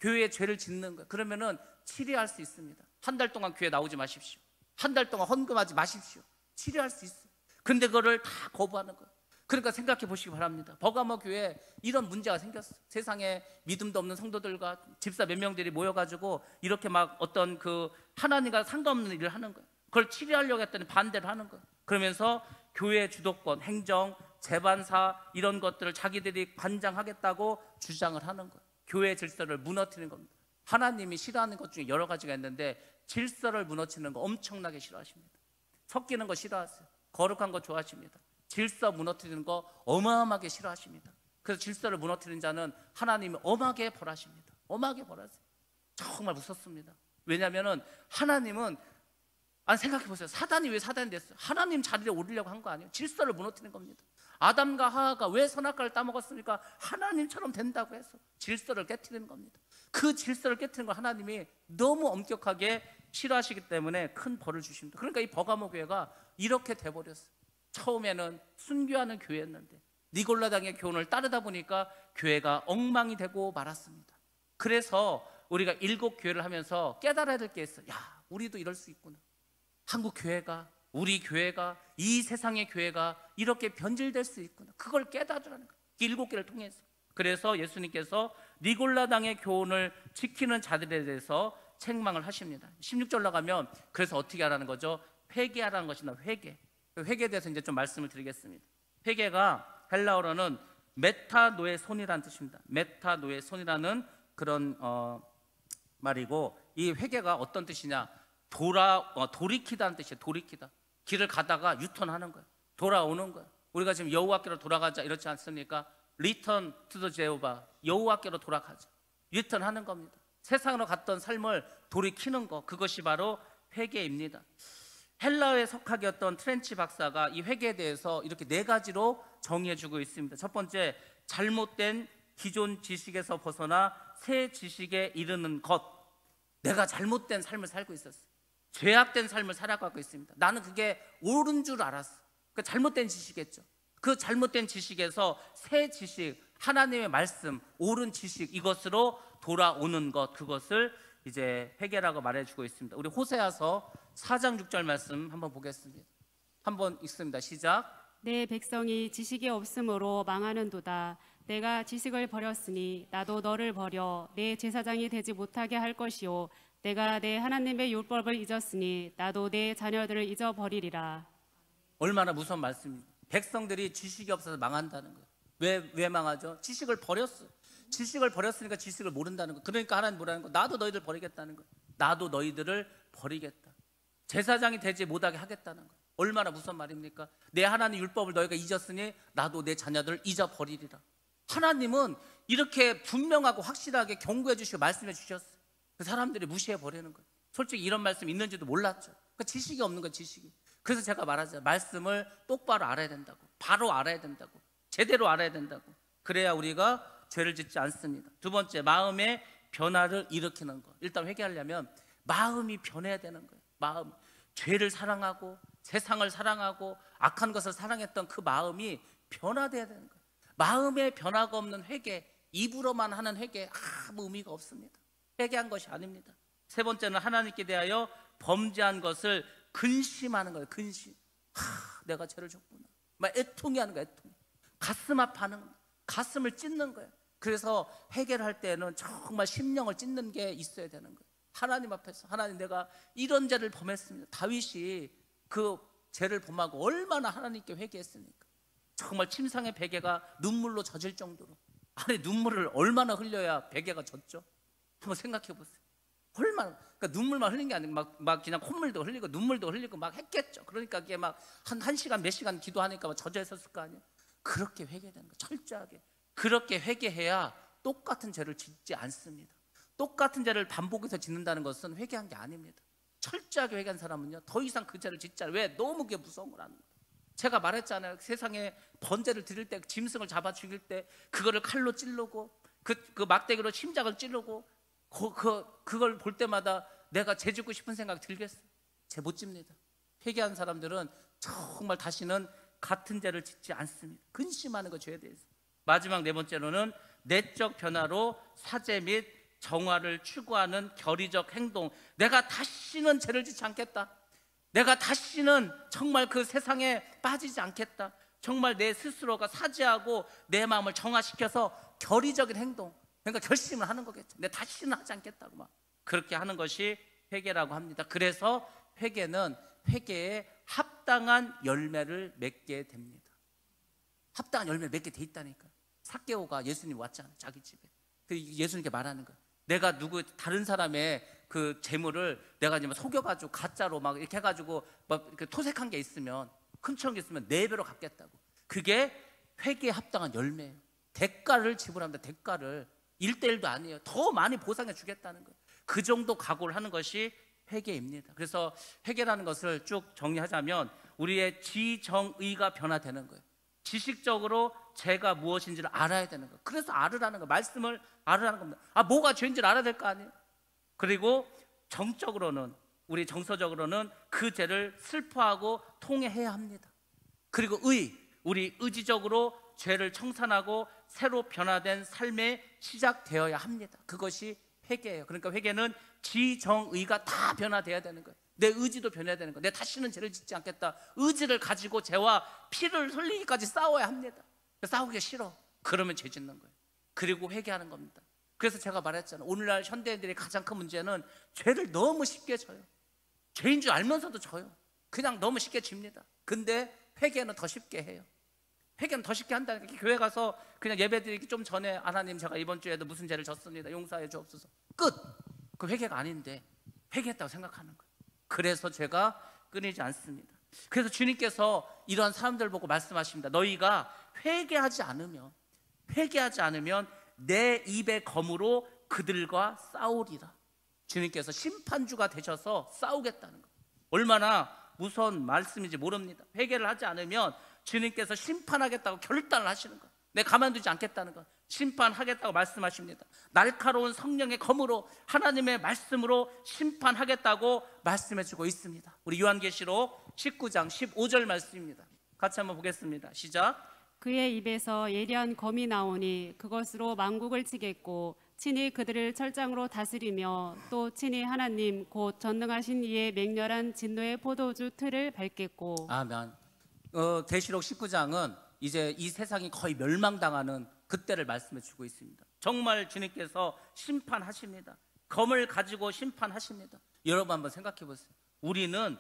교회에 죄를 짓는 거예요. 그러면은 치리할 수 있습니다. 한 달 동안 교회 나오지 마십시오. 한 달 동안 헌금하지 마십시오. 치료할 수 있어요. 근데 그거를 다 거부하는 거예요. 그러니까 생각해 보시기 바랍니다. 버가모 교회에 이런 문제가 생겼어요. 세상에 믿음도 없는 성도들과 집사 몇 명들이 모여가지고 이렇게 막 어떤 그 하나님과 상관없는 일을 하는 거예요. 그걸 치료하려고 했더니 반대를 하는 거예요. 그러면서 교회 주도권, 행정, 재반사 이런 것들을 자기들이 관장하겠다고 주장을 하는 거예요. 교회 질서를 무너뜨리는 겁니다. 하나님이 싫어하는 것 중에 여러 가지가 있는데 질서를 무너뜨리는 거 엄청나게 싫어하십니다. 섞이는 거 싫어하세요. 거룩한 거 좋아하십니다. 질서 무너뜨리는 거 어마어마하게 싫어하십니다. 그래서 질서를 무너뜨리는 자는 하나님이 엄하게 벌하십니다. 엄하게 벌하세요. 정말 무섭습니다. 왜냐하면 하나님은 생각해 보세요. 사단이 왜 사단이 됐어요? 하나님 자리에 오르려고 한 거 아니에요? 질서를 무너뜨리는 겁니다. 아담과 하하가 왜 선악과를 따먹었습니까? 하나님처럼 된다고 해서 질서를 깨트리는 겁니다. 그 질서를 깨트리는 걸 하나님이 너무 엄격하게 싫어하시기 때문에 큰 벌을 주십니다. 그러니까 이 버가모 교회가 이렇게 돼버렸어요. 처음에는 순교하는 교회였는데 니골라당의 교훈을 따르다 보니까 교회가 엉망이 되고 말았습니다. 그래서 우리가 일곱 교회를 하면서 깨달아야 될 게 있어. 야, 우리도 이럴 수 있구나. 한국 교회가, 우리 교회가, 이 세상의 교회가 이렇게 변질될 수 있구나. 그걸 깨달으라는 거예요. 일곱 개를 통해서. 그래서 예수님께서 니골라당의 교훈을 지키는 자들에 대해서 책망을 하십니다. 16절 나가면 그래서 어떻게 하라는 거죠? 회개하라는 것이나 회개. 회개에 대해서 이제 좀 말씀을 드리겠습니다. 회개가 헬라어로는 메타노의 손이라는 뜻입니다. 메타노의 손이라는 그런 말이고, 이 회개가 어떤 뜻이냐? 돌이키다는 뜻이에요. 돌이키다. 길을 가다가 유턴하는 거예요. 돌아오는 거예요. 우리가 지금 여호와께로 돌아가자 이렇지 않습니까? Return to the Jehovah. 여호와께로 돌아가자. 유턴하는 겁니다. 세상으로 갔던 삶을 돌이키는 거, 그것이 바로 회개입니다. 헬라어의 석학이었던 트렌치 박사가 이 회개에 대해서 이렇게 네 가지로 정의해주고 있습니다. 첫 번째, 잘못된 기존 지식에서 벗어나 새 지식에 이르는 것. 내가 잘못된 삶을 살고 있었어요. 죄악된 삶을 살아가고 있습니다. 나는 그게 옳은 줄 알았어. 그 잘못된 지식이겠죠. 그 잘못된 지식에서 새 지식, 하나님의 말씀, 옳은 지식, 이것으로 돌아오는 것, 그것을 이제 회개라고 말해주고 있습니다. 우리 호세아서 4장 6절 말씀 한번 보겠습니다. 한번 읽습니다. 시작. 내 백성이 지식이 없으므로 망하는도다. 내가 지식을 버렸으니 나도 너를 버려 내 제사장이 되지 못하게 할 것이요, 내가 내 하나님의 율법을 잊었으니 나도 내 자녀들을 잊어버리리라. 얼마나 무서운 말씀입니다. 백성들이 지식이 없어서 망한다는 거예요. 왜 망하죠? 지식을 버렸어요. 지식을 버렸으니까 지식을 모른다는 거. 그러니까 하나님 뭐라는 거? 나도 너희들 버리겠다는 거. 나도 너희들을 버리겠다. 제사장이 되지 못하게 하겠다는 거. 얼마나 무서운 말입니까? 내 하나님 율법을 너희가 잊었으니 나도 내 자녀들을 잊어버리리라. 하나님은 이렇게 분명하고 확실하게 경고해 주시고 말씀해 주셨어요. 그 사람들이 무시해 버리는 거예요. 솔직히 이런 말씀 있는지도 몰랐죠. 그러니까 지식이 없는 거예요. 지식이. 그래서 제가 말하잖아요. 말씀을 똑바로 알아야 된다고. 바로 알아야 된다고. 제대로 알아야 된다고. 그래야 우리가 죄를 짓지 않습니다. 두 번째, 마음의 변화를 일으키는 것. 일단 회개하려면 마음이 변해야 되는 거예요. 마음. 죄를 사랑하고 세상을 사랑하고 악한 것을 사랑했던 그 마음이 변화돼야 되는 거예요. 마음의 변화가 없는 회개, 입으로만 하는 회개, 아무 의미가 없습니다. 회개한 것이 아닙니다. 세 번째는 하나님께 대하여 범죄한 것을 근심하는 거예요. 근심. 내가 죄를 졌구나. 막 애통이 하는 거예요. 애통. 가슴 아파하는 거예요. 가슴을 찢는 거예요. 그래서 회개를 할 때는 정말 심령을 찢는 게 있어야 되는 거예요. 하나님 앞에서, 하나님, 내가 이런 죄를 범했습니다. 다윗이 그 죄를 범하고 얼마나 하나님께 회개했습니까? 정말 침상의 베개가 눈물로 젖을 정도로. 아니, 눈물을 얼마나 흘려야 베개가 젖죠? 한번 생각해 보세요. 얼마나, 그러니까 눈물만 흘린 게 아니고 막 그냥 콧물도 흘리고 눈물도 흘리고 막 했겠죠. 그러니까 이게 막 한 시간 몇 시간 기도하니까 막 젖어 있었을 거 아니에요. 그렇게 회개되는 거, 철저하게. 그렇게 회개해야 똑같은 죄를 짓지 않습니다. 똑같은 죄를 반복해서 짓는다는 것은 회개한 게 아닙니다. 철저하게 회개한 사람은요, 더 이상 그 죄를 짓지 않아요. 왜? 너무 그게 무서운 걸 아는 거예요. 제가 말했잖아요. 세상에 번제를 드릴 때, 짐승을 잡아 죽일 때 그거를 칼로 찌르고 그 막대기로 심장을 찌르고 그걸 볼 때마다 내가 죄 짓고 싶은 생각이 들겠어요? 죄 못 집니다. 회개한 사람들은 정말 다시는 같은 죄를 짓지 않습니다. 근심하는 거, 죄에 대해서. 마지막 네 번째로는 내적 변화로 사죄 및 정화를 추구하는 결의적 행동. 내가 다시는 죄를 짓지 않겠다. 내가 다시는 정말 그 세상에 빠지지 않겠다. 정말 내 스스로가 사죄하고 내 마음을 정화시켜서 결의적인 행동, 그러니까 결심을 하는 거겠죠. 내가 다시는 하지 않겠다고 막 그렇게 하는 것이 회개라고 합니다. 그래서 회개는 회개에 합당한 열매를 맺게 됩니다. 합당한 열매를 맺게 돼 있다니까. 삭개오가 예수님 왔잖아요. 자기 집에. 그 예수님께 말하는 거예요. 내가 다른 사람의 그 재물을 내가 이제 속여가지고 가짜로 막 이렇게 해가지고 막 이렇게 토색한 게 있으면, 큰 게 있으면 4배로 갚겠다고. 그게 회개에 합당한 열매예요. 대가를 지불합니다. 대가를. 1대1도 아니에요. 더 많이 보상해 주겠다는 거예요. 그 정도 각오를 하는 것이 회개입니다. 그래서 회개라는 것을 쭉 정리하자면 우리의 지정의가 변화되는 거예요. 지식적으로 죄가 무엇인지를 알아야 되는 거예요. 그래서 알으라는 거예요. 말씀을 알으라는 겁니다. 뭐가 죄인지를 알아야 될 거 아니에요. 그리고 정적으로는, 우리 정서적으로는 그 죄를 슬퍼하고 통회해야 합니다. 그리고 우리 의지적으로 죄를 청산하고 새로 변화된 삶에 시작되어야 합니다. 그것이 회개예요. 그러니까 회개는 지정의가 다 변화돼야 되는 거예요. 내 의지도 변해야 되는 거예요. 내 다시는 죄를 짓지 않겠다 의지를 가지고 죄와 피를 흘리기까지 싸워야 합니다. 싸우기 싫어. 그러면 죄 짓는 거예요. 그리고 회개하는 겁니다. 그래서 제가 말했잖아요. 오늘날 현대인들의 가장 큰 문제는 죄를 너무 쉽게 져요. 죄인 줄 알면서도 져요. 그냥 너무 쉽게 집니다. 근데 회개는 더 쉽게 해요. 회개는 더 쉽게 한다는 게, 교회 가서 그냥 예배드리기 좀 전에 하나님 제가 이번 주에도 무슨 죄를 졌습니다. 용서해 주옵소서. 끝. 그 회개가 아닌데 회개했다고 생각하는 거예요. 그래서 죄가 끊이지 않습니다. 그래서 주님께서 이러한 사람들 보고 말씀하십니다. 너희가 회개하지 않으면 내 입의 검으로 그들과 싸우리라. 주님께서 심판주가 되셔서 싸우겠다는 거예요. 얼마나 무서운 말씀인지 모릅니다. 회개를 하지 않으면 주님께서 심판하겠다고 결단을 하시는 거예요. 내가 가만두지 않겠다는 거예요. 심판하겠다고 말씀하십니다. 날카로운 성령의 검으로, 하나님의 말씀으로 심판하겠다고 말씀해주고 있습니다. 우리 요한계시록 19장 15절 말씀입니다. 같이 한번 보겠습니다. 시작. 그의 입에서 예리한 검이 나오니 그것으로 만국을 치겠고 친히 그들을 철장으로 다스리며 또 친히 하나님 곧 전능하신 이의 맹렬한 진노의 포도주 틀을 밟겠고. 아멘. 계시록 19장은 이제 이 세상이 거의 멸망당하는 그때를 말씀해 주고 있습니다. 정말 주님께서 심판하십니다. 검을 가지고 심판하십니다. 여러분 한번 생각해 보세요. 우리는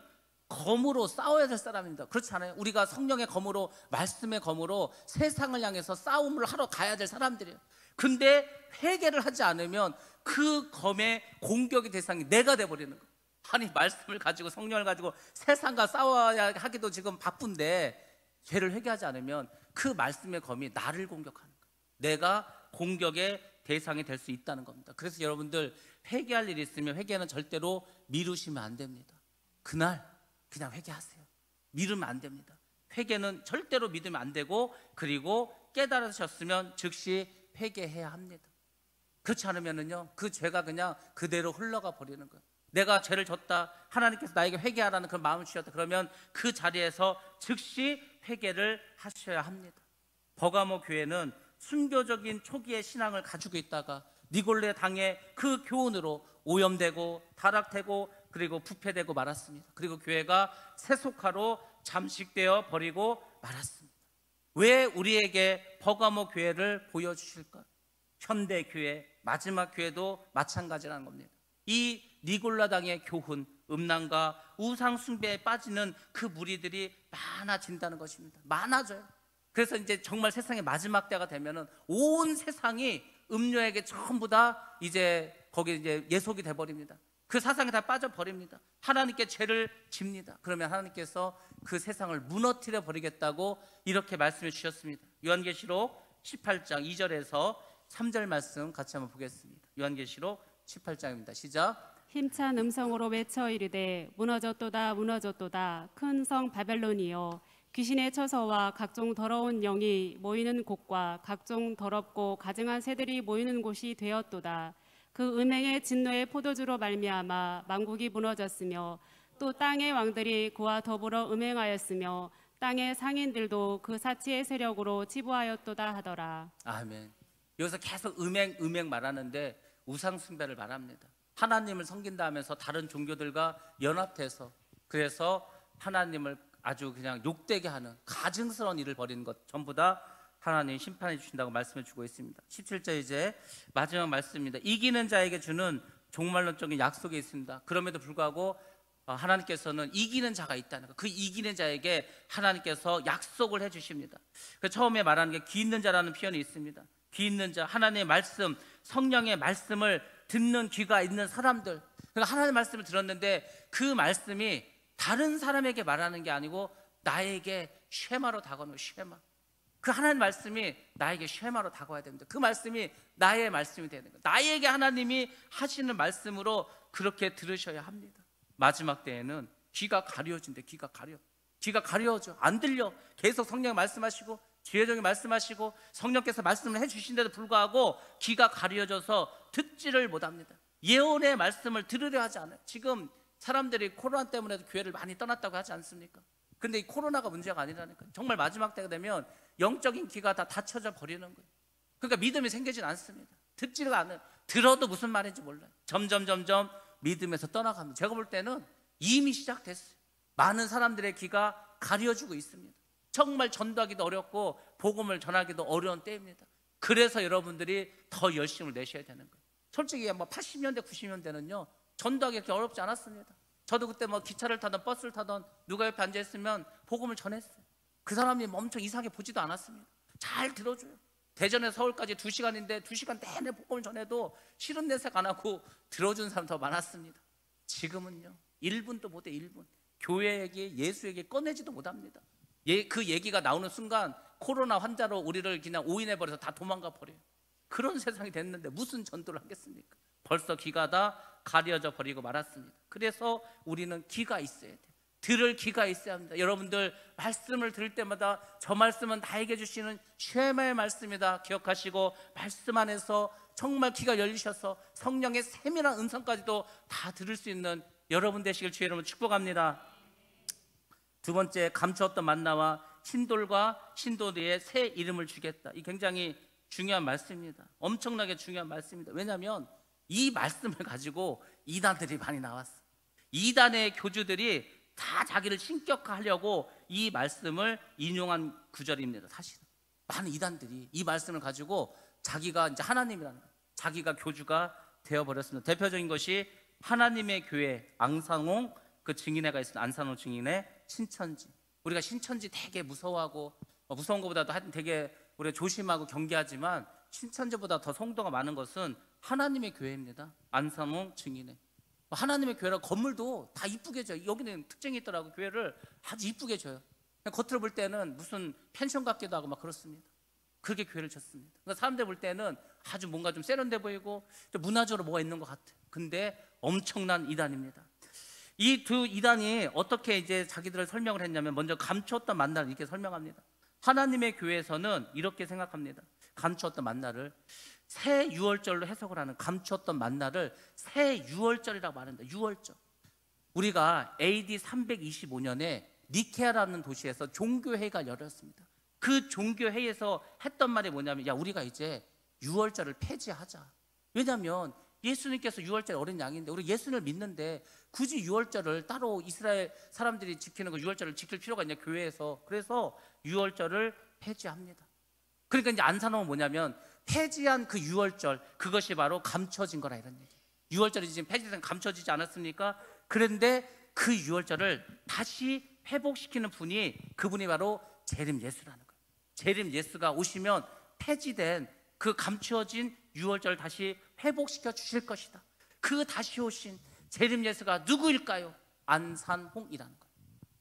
검으로 싸워야 될 사람입니다. 그렇지 않아요? 우리가 성령의 검으로, 말씀의 검으로 세상을 향해서 싸움을 하러 가야 될 사람들이에요. 근데 회개를 하지 않으면 그 검의 공격의 대상이 내가 돼버리는 거예요. 아니, 말씀을 가지고, 성령을 가지고 세상과 싸워야 하기도 지금 바쁜데 죄를 회개하지 않으면 그 말씀의 검이 나를 공격하는 거예요. 내가 공격의 대상이 될 수 있다는 겁니다. 그래서 여러분들 회개할 일이 있으면 회개는 절대로 미루시면 안 됩니다. 그날 그냥 회개하세요. 미루면 안 됩니다. 회개는 절대로 믿으면 안 되고, 그리고 깨달으셨으면 즉시 회개해야 합니다. 그렇지 않으면은요, 그 죄가 그냥 그대로 흘러가 버리는 거예요. 내가 죄를 졌다, 하나님께서 나에게 회개하라는 그런 마음을 주셨다, 그러면 그 자리에서 즉시 회개를 하셔야 합니다. 버가모 교회는 순교적인 초기의 신앙을 가지고 있다가 니골레 당의 그 교훈으로 오염되고 타락되고 그리고 부패되고 말았습니다. 그리고 교회가 세속화로 잠식되어 버리고 말았습니다. 왜 우리에게 버가모 교회를 보여주실까? 현대 교회, 마지막 교회도 마찬가지라는 겁니다. 이 니골라당의 교훈, 음란과 우상 숭배에 빠지는 그 무리들이 많아진다는 것입니다. 많아져요. 그래서 이제 정말 세상의 마지막 때가 되면은 온 세상이 음료에게 전부 다 이제 거기 이제 예속이 돼 버립니다. 그 사상에 다 빠져 버립니다. 하나님께 죄를 집니다. 그러면 하나님께서 그 세상을 무너뜨려 버리겠다고 이렇게 말씀해 주셨습니다. 요한계시록 18장 2절에서 3절 말씀 같이 한번 보겠습니다. 요한계시록 18장입니다. 시작. 힘찬 음성으로 외쳐 이르되 무너졌도다 무너졌도다 큰 성 바벨론이여, 귀신의 처소와 각종 더러운 영이 모이는 곳과 각종 더럽고 가증한 새들이 모이는 곳이 되었도다. 그 음행의 진노의 포도주로 말미암아 만국이 무너졌으며 또 땅의 왕들이 그와 더불어 음행하였으며 땅의 상인들도 그 사치의 세력으로 치부하였도다 하더라. 아멘. 여기서 계속 음행 말하는데 우상 숭배를 말합니다. 하나님을 섬긴다 하면서 다른 종교들과 연합돼서, 그래서 하나님을 아주 그냥 욕되게 하는 가증스러운 일을 벌이는 것 전부 다 하나님 심판해 주신다고 말씀해 주고 있습니다. 17절 이제 마지막 말씀입니다. 이기는 자에게 주는 종말론적인 약속이 있습니다. 그럼에도 불구하고 하나님께서는 이기는 자가 있다는 것, 그 이기는 자에게 하나님께서 약속을 해 주십니다. 처음에 말하는 게 귀 있는 자라는 표현이 있습니다. 귀 있는 자, 하나님의 말씀, 성령의 말씀을 듣는 귀가 있는 사람들. 그러니까 하나님의 말씀을 들었는데 그 말씀이 다른 사람에게 말하는 게 아니고 나에게 쉐마로 다가오는, 쉐마. 그 하나님 말씀이 나에게 쉐마로 다가와야 됩니다. 그 말씀이 나의 말씀이 되는 거예요. 나에게 하나님이 하시는 말씀으로 그렇게 들으셔야 합니다. 마지막 때에는 귀가 가려진대. 귀가 가려져. 안 들려. 계속 성령이 말씀하시고 지혜정이 말씀하시고 성령께서 말씀을 해주신데도 불구하고 귀가 가려져서 듣지를 못합니다. 예언의 말씀을 들으려 하지 않아요. 지금 사람들이 코로나 때문에도 교회를 많이 떠났다고 하지 않습니까? 근데 이 코로나가 문제가 아니라니까요. 정말 마지막 때가 되면 영적인 귀가 다 닫혀져 버리는 거예요. 그러니까 믿음이 생기진 않습니다. 듣지가 않아요. 들어도 무슨 말인지 몰라요. 점점 믿음에서 떠나갑니다. 제가 볼 때는 이미 시작됐어요. 많은 사람들의 귀가 가려지고 있습니다. 정말 전도하기도 어렵고 복음을 전하기도 어려운 때입니다. 그래서 여러분들이 더 열심을 내셔야 되는 거예요. 솔직히 뭐 80년대 90년대는요 전도하기 그렇게 어렵지 않았습니다. 저도 그때 뭐 기차를 타던 버스를 타던 누가 옆에 앉아있으면 복음을 전했어요. 그 사람이 엄청 이상하게 보지도 않았습니다. 잘 들어줘요. 대전에서 서울까지 2시간인데 2시간 내내 복음을 전해도 싫은 내색 안 하고 들어준 사람 더 많았습니다. 지금은요 1분도 못해. 1분 교회 얘기 예수 얘기 꺼내지도 못합니다. 그 얘기가 나오는 순간 코로나 환자로 우리를 그냥 오인해버려서 다 도망가 버려요. 그런 세상이 됐는데 무슨 전도를 하겠습니까? 벌써 귀가 다 가려져 버리고 말았습니다. 그래서 우리는 귀가 있어야 돼요. 들을 귀가 있어야 합니다. 여러분들 말씀을 들을 때마다 저 말씀은 나에게 주시는 쉐마의 말씀이다 기억하시고 말씀 안에서 정말 귀가 열리셔서 성령의 세밀한 음성까지도 다 들을 수 있는 여러분 되시길 주의 이름으로 축복합니다. 두 번째, 감추었던 만나와 흰돌과 신도리의 새 이름을 주겠다. 이 굉장히 중요한 말씀입니다. 엄청나게 중요한 말씀입니다. 왜냐하면 이 말씀을 가지고 이단들이 많이 나왔어요. 이단의 교주들이 다 자기를 신격화하려고 이 말씀을 인용한 구절입니다. 사실은 많은 이단들이 이 말씀을 가지고 자기가 이제 하나님이라는 거예요. 자기가 교주가 되어버렸습니다. 대표적인 것이 하나님의 교회 앙상홍 그 증인회가 있습니다. 안산홍 증인회 신천지. 우리가 신천지 되게 무서워하고 무서운 것보다도 하여튼 되게 우리가 조심하고 경계하지만 신천지보다 더 성도가 많은 것은 하나님의 교회입니다. 안산홍 증인회. 하나님의 교회라 건물도 다 이쁘게 져요. 여기는 특징이 있더라고. 교회를 아주 이쁘게 져요. 겉으로 볼 때는 무슨 펜션 같기도 하고 막 그렇습니다. 그렇게 교회를 졌습니다. 그러니까 사람들 볼 때는 아주 뭔가 좀 세련돼 보이고 좀 문화적으로 뭐가 있는 것 같아요. 근데 엄청난 이단입니다. 이 두 이단이 어떻게 이제 자기들을 설명을 했냐면 먼저 감추었던 만나를 이렇게 설명합니다. 하나님의 교회에서는 이렇게 생각합니다. 감추었던 만나를 새 유월절로 해석을 하는 감추었던 만나를 새 유월절이라고 말합니다. 유월절. 우리가 AD 325년에 니케아라는 도시에서 종교회의가 열렸습니다. 그 종교회의에서 했던 말이 뭐냐면 야 우리가 이제 유월절을 폐지하자. 왜냐하면 예수님께서 유월절 어린 양인데 우리 예수님을 믿는데 굳이 유월절을 따로 이스라엘 사람들이 지키는 거 유월절을 지킬 필요가 있냐 교회에서. 그래서 유월절을 폐지합니다. 그러니까 이제 안산홍은 뭐냐면 폐지한 그 유월절 그것이 바로 감춰진 거라 이런 얘기. 유월절이 지금 폐지된 감춰지지 않았습니까? 그런데 그 유월절을 다시 회복시키는 분이 그분이 바로 재림 예수라는 거예요. 재림 예수가 오시면 폐지된 그 감추어진 유월절을 다시 회복시켜 주실 것이다. 그 다시 오신 재림 예수가 누구일까요? 안산홍이라는 거예요.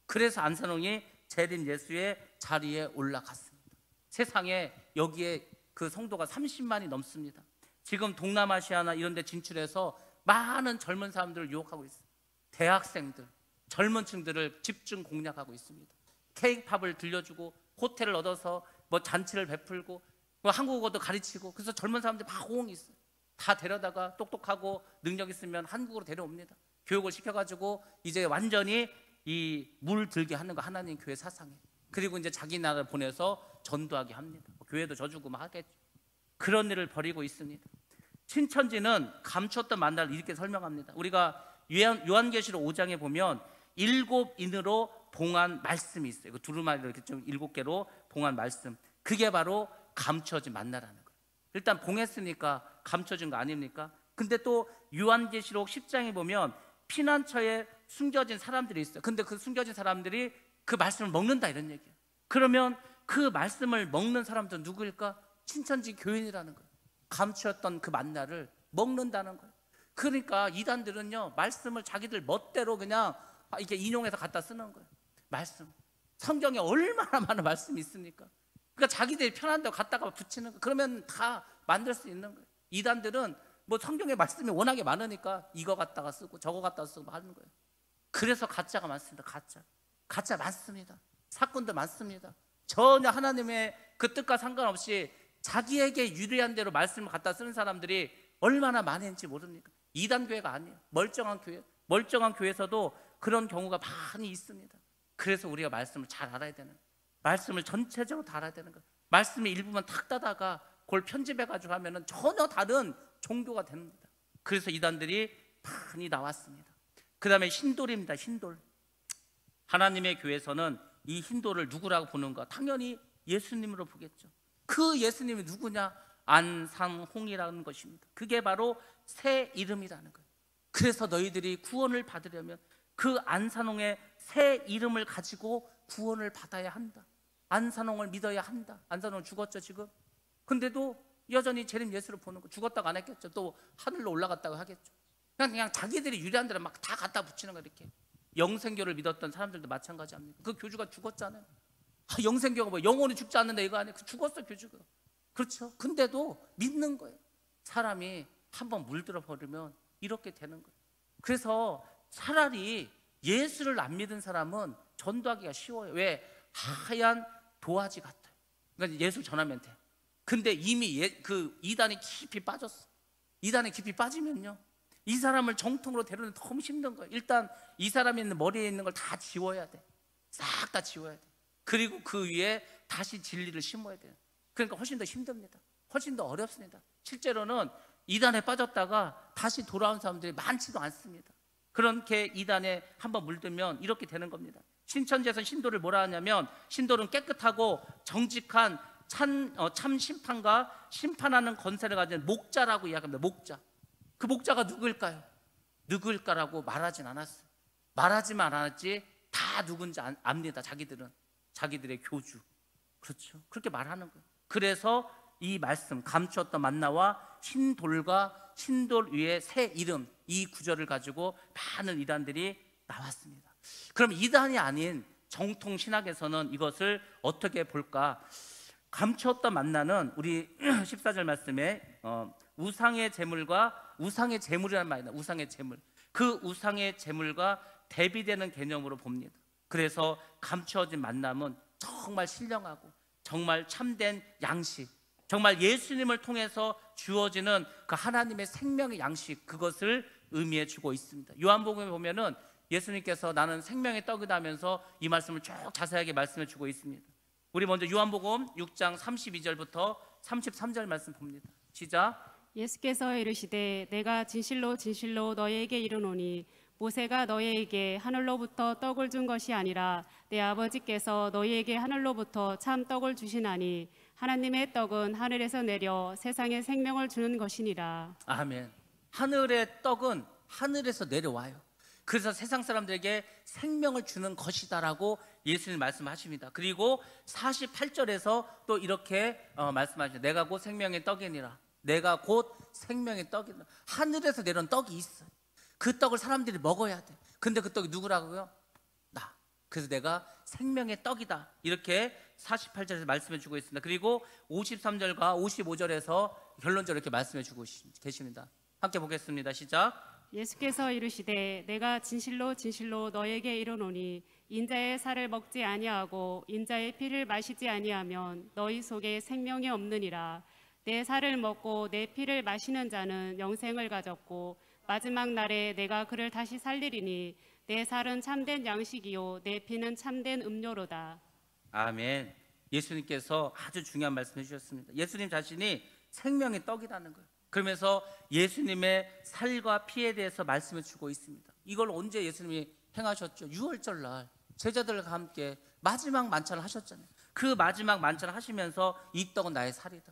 그래서 안산홍이 재림 예수의 자리에 올라갔습니다. 세상에 여기에 그 성도가 30만이 넘습니다. 지금 동남아시아나 이런 데 진출해서 많은 젊은 사람들을 유혹하고 있어요. 대학생들, 젊은 층들을 집중 공략하고 있습니다. K-팝을 들려주고 호텔을 얻어서 뭐 잔치를 베풀고 뭐 한국어도 가르치고 그래서 젊은 사람들 막 호응이 있어요. 다 데려다가 똑똑하고 능력 있으면 한국으로 데려옵니다. 교육을 시켜가지고 이제 완전히 이 물 들게 하는 거 하나님 교회 사상에. 그리고 이제 자기 나라를 보내서 전도하게 합니다. 교회도 져주고 막 하겠죠. 그런 일을 벌이고 있습니다. 신천지는 감추었던 만나를 이렇게 설명합니다. 우리가 요한계시록 5장에 보면 7인으로 봉한 말씀이 있어요. 그 두루마리로 이렇게 좀 7개로 봉한 말씀. 그게 바로 감춰진 만나라는 거예요. 일단 봉했으니까 감춰진 거 아닙니까? 근데 또 요한계시록 10장에 보면 피난처에 숨겨진 사람들이 있어요. 근데 그 숨겨진 사람들이 그 말씀을 먹는다 이런 얘기예요. 그러면 그 말씀을 먹는 사람들은 누구일까? 신천지 교인이라는 거예요. 감추었던 그 만나를 먹는다는 거예요. 그러니까 이단들은요 말씀을 자기들 멋대로 그냥 이렇게 인용해서 갖다 쓰는 거예요. 말씀 성경에 얼마나 많은 말씀이 있습니까? 그러니까 자기들이 편한 대로 갖다가 붙이는 거예요. 그러면 다 만들 수 있는 거예요. 이단들은 뭐 성경에 말씀이 워낙에 많으니까 이거 갖다가 쓰고 저거 갖다가 쓰고 하는 거예요. 그래서 가짜가 많습니다. 가짜 많습니다. 사건도 많습니다. 전혀 하나님의 그 뜻과 상관없이 자기에게 유리한 대로 말씀을 갖다 쓰는 사람들이 얼마나 많은지 모릅니까? 이단 교회가 아니에요. 멀쩡한 교회. 멀쩡한 교회에서도 그런 경우가 많이 있습니다. 그래서 우리가 말씀을 잘 알아야 되는 거예요. 말씀을 전체적으로 다 알아야 되는 거예요. 말씀의 일부만 탁 따다가 그걸 편집해가지고 하면은 전혀 다른 종교가 됩니다. 그래서 이단들이 많이 나왔습니다. 그 다음에 신돌입니다. 신돌. 하나님의 교회에서는 이 흰돌을 누구라고 보는가? 당연히 예수님으로 보겠죠. 그 예수님이 누구냐? 안상홍이라는 것입니다. 그게 바로 새 이름이라는 거예요. 그래서 너희들이 구원을 받으려면 그 안산홍의 새 이름을 가지고 구원을 받아야 한다. 안산홍을 믿어야 한다. 안산홍 죽었죠 지금. 근데도 여전히 재림 예수를 보는 거. 죽었다고 안 했겠죠. 또 하늘로 올라갔다고 하겠죠. 그냥 자기들이 유리한 데를 막 다 갖다 붙이는 거. 이렇게 영생교를 믿었던 사람들도 마찬가지 아닙니까? 그 교주가 죽었잖아요. 영생교가 뭐 영원히 죽지 않는다 이거 아니에요? 죽었어 교주가. 그렇죠. 근데도 믿는 거예요. 사람이 한번 물들어 버리면 이렇게 되는 거예요. 그래서 차라리 예수를 안 믿은 사람은 전도하기가 쉬워요. 왜? 하얀 도화지 같아요. 그러니까 예수 전하면 돼. 근데 이미 그 이단에 깊이 빠졌어. 이단에 깊이 빠지면요, 이 사람을 정통으로 데려오는 너무 힘든 거예요. 일단 이 사람이 있는 머리에 있는 걸 다 지워야 돼. 싹 다 지워야 돼. 그리고 그 위에 다시 진리를 심어야 돼요. 그러니까 훨씬 더 힘듭니다. 훨씬 더 어렵습니다. 실제로는 이단에 빠졌다가 다시 돌아온 사람들이 많지도 않습니다. 그렇게 이단에 한번 물들면 이렇게 되는 겁니다. 신천지에서 신도를 뭐라 하냐면, 신도는 깨끗하고 정직한 참 심판과 심판하는 권세를 가진 목자라고 이야기합니다. 목자. 그 목자가 누구일까요? 누구일까라고 말하진 않았어요. 말하지만 않았지 다 누군지 압니다. 자기들의 교주. 그렇죠. 그렇게 말하는 거예요. 그래서 이 말씀, 감추었던 만나와 흰돌과 흰돌 위에 새 이름, 이 구절을 가지고 많은 이단들이 나왔습니다. 그럼 이단이 아닌 정통 신학에서는 이것을 어떻게 볼까? 감추었던 만나는 우리 14절 말씀에 우상의 제물과 우상의 제물이라는 말이다. 우상의 제물. 그 우상의 제물과 대비되는 개념으로 봅니다. 그래서 감추어진 만남은 정말 신령하고 정말 참된 양식, 정말 예수님을 통해서 주어지는 그 하나님의 생명의 양식, 그것을 의미해 주고 있습니다. 요한복음에 보면은 예수님께서 나는 생명의 떡이다 하면서 이 말씀을 쭉 자세하게 말씀해 주고 있습니다. 우리 먼저 요한복음 6장 32절부터 33절 말씀 봅니다. 시작. 예수께서 이르시되 내가 진실로 진실로 너희에게 이르노니 모세가 너희에게 하늘로부터 떡을 준 것이 아니라 내 아버지께서 너희에게 하늘로부터 참 떡을 주시나니 하나님의 떡은 하늘에서 내려 세상에 생명을 주는 것이니라. 아멘. 하늘의 떡은 하늘에서 내려와요. 그래서 세상 사람들에게 생명을 주는 것이다라고 예수님 말씀하십니다. 그리고 48절에서 또 이렇게 말씀하십니다. 내가 곧 생명의 떡이니라. 내가 곧 생명의 떡이니라. 하늘에서 내려온 떡이 있어요. 그 떡을 사람들이 먹어야 돼. 근데 그 떡이 누구라고요? 나. 그래서 내가 생명의 떡이다. 이렇게 48절에서 말씀해 주고 있습니다. 그리고 53절과 55절에서 결론적으로 이렇게 말씀해 주고 계십니다. 함께 보겠습니다. 시작. 예수께서 이르시되 내가 진실로 진실로 너에게 이르노니 인자의 살을 먹지 아니하고 인자의 피를 마시지 아니하면 너희 속에 생명이 없느니라. 내 살을 먹고 내 피를 마시는 자는 영생을 가졌고 마지막 날에 내가 그를 다시 살리리니 내 살은 참된 양식이요 내 피는 참된 음료로다. 아멘. 예수님께서 아주 중요한 말씀 해주셨습니다. 예수님 자신이 생명의 떡이라는 거예요. 그러면서 예수님의 살과 피에 대해서 말씀을 주고 있습니다. 이걸 언제 예수님이 행하셨죠? 6월절 날 제자들과 함께 마지막 만찬을 하셨잖아요. 그 마지막 만찬을 하시면서 이 떡은 나의 살이다.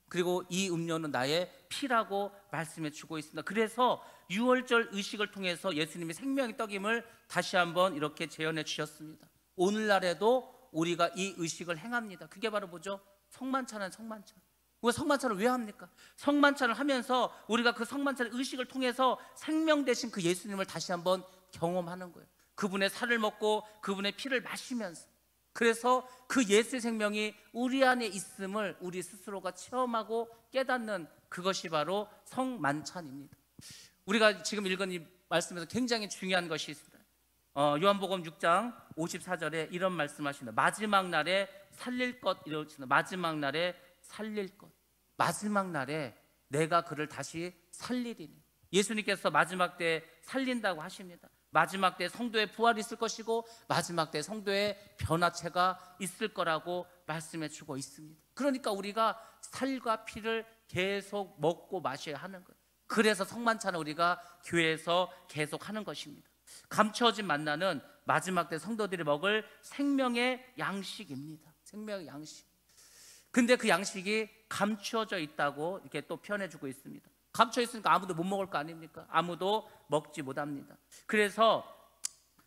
그리고 이 음료는 나의 피라고 말씀해 주고 있습니다. 그래서 6월절 의식을 통해서 예수님이 생명의 떡임을 다시 한번 이렇게 재현해 주셨습니다. 오늘날에도 우리가 이 의식을 행합니다. 그게 바로 뭐죠? 성만찬은 성만찬. 우리가 성만찬을 왜 합니까? 성만찬을 하면서 우리가 그 성만찬의 의식을 통해서 생명 되신 그 예수님을 다시 한번 경험하는 거예요. 그분의 살을 먹고 그분의 피를 마시면서. 그래서 그 예수의 생명이 우리 안에 있음을 우리 스스로가 체험하고 깨닫는 그것이 바로 성만찬입니다. 우리가 지금 읽은 이 말씀에서 굉장히 중요한 것이 있습니다. 요한복음 6장 54절에 이런 말씀하십니다. 마지막 날에 살릴 것 이러십니다. 마지막 날에 살릴 것. 마지막 날에 내가 그를 다시 살리리니. 예수님께서 마지막 때에 살린다고 하십니다. 마지막 때 성도의 부활이 있을 것이고 마지막 때 성도의 변화체가 있을 거라고 말씀해 주고 있습니다. 그러니까 우리가 살과 피를 계속 먹고 마셔야 하는 거예요. 그래서 성만찬을 우리가 교회에서 계속 하는 것입니다. 감추어진 만나는 마지막 때 성도들이 먹을 생명의 양식입니다. 생명의 양식. 근데 그 양식이 감추어져 있다고 이렇게 또 표현해 주고 있습니다. 감춰 있으니까 아무도 못 먹을 거 아닙니까? 아무도 먹지 못합니다. 그래서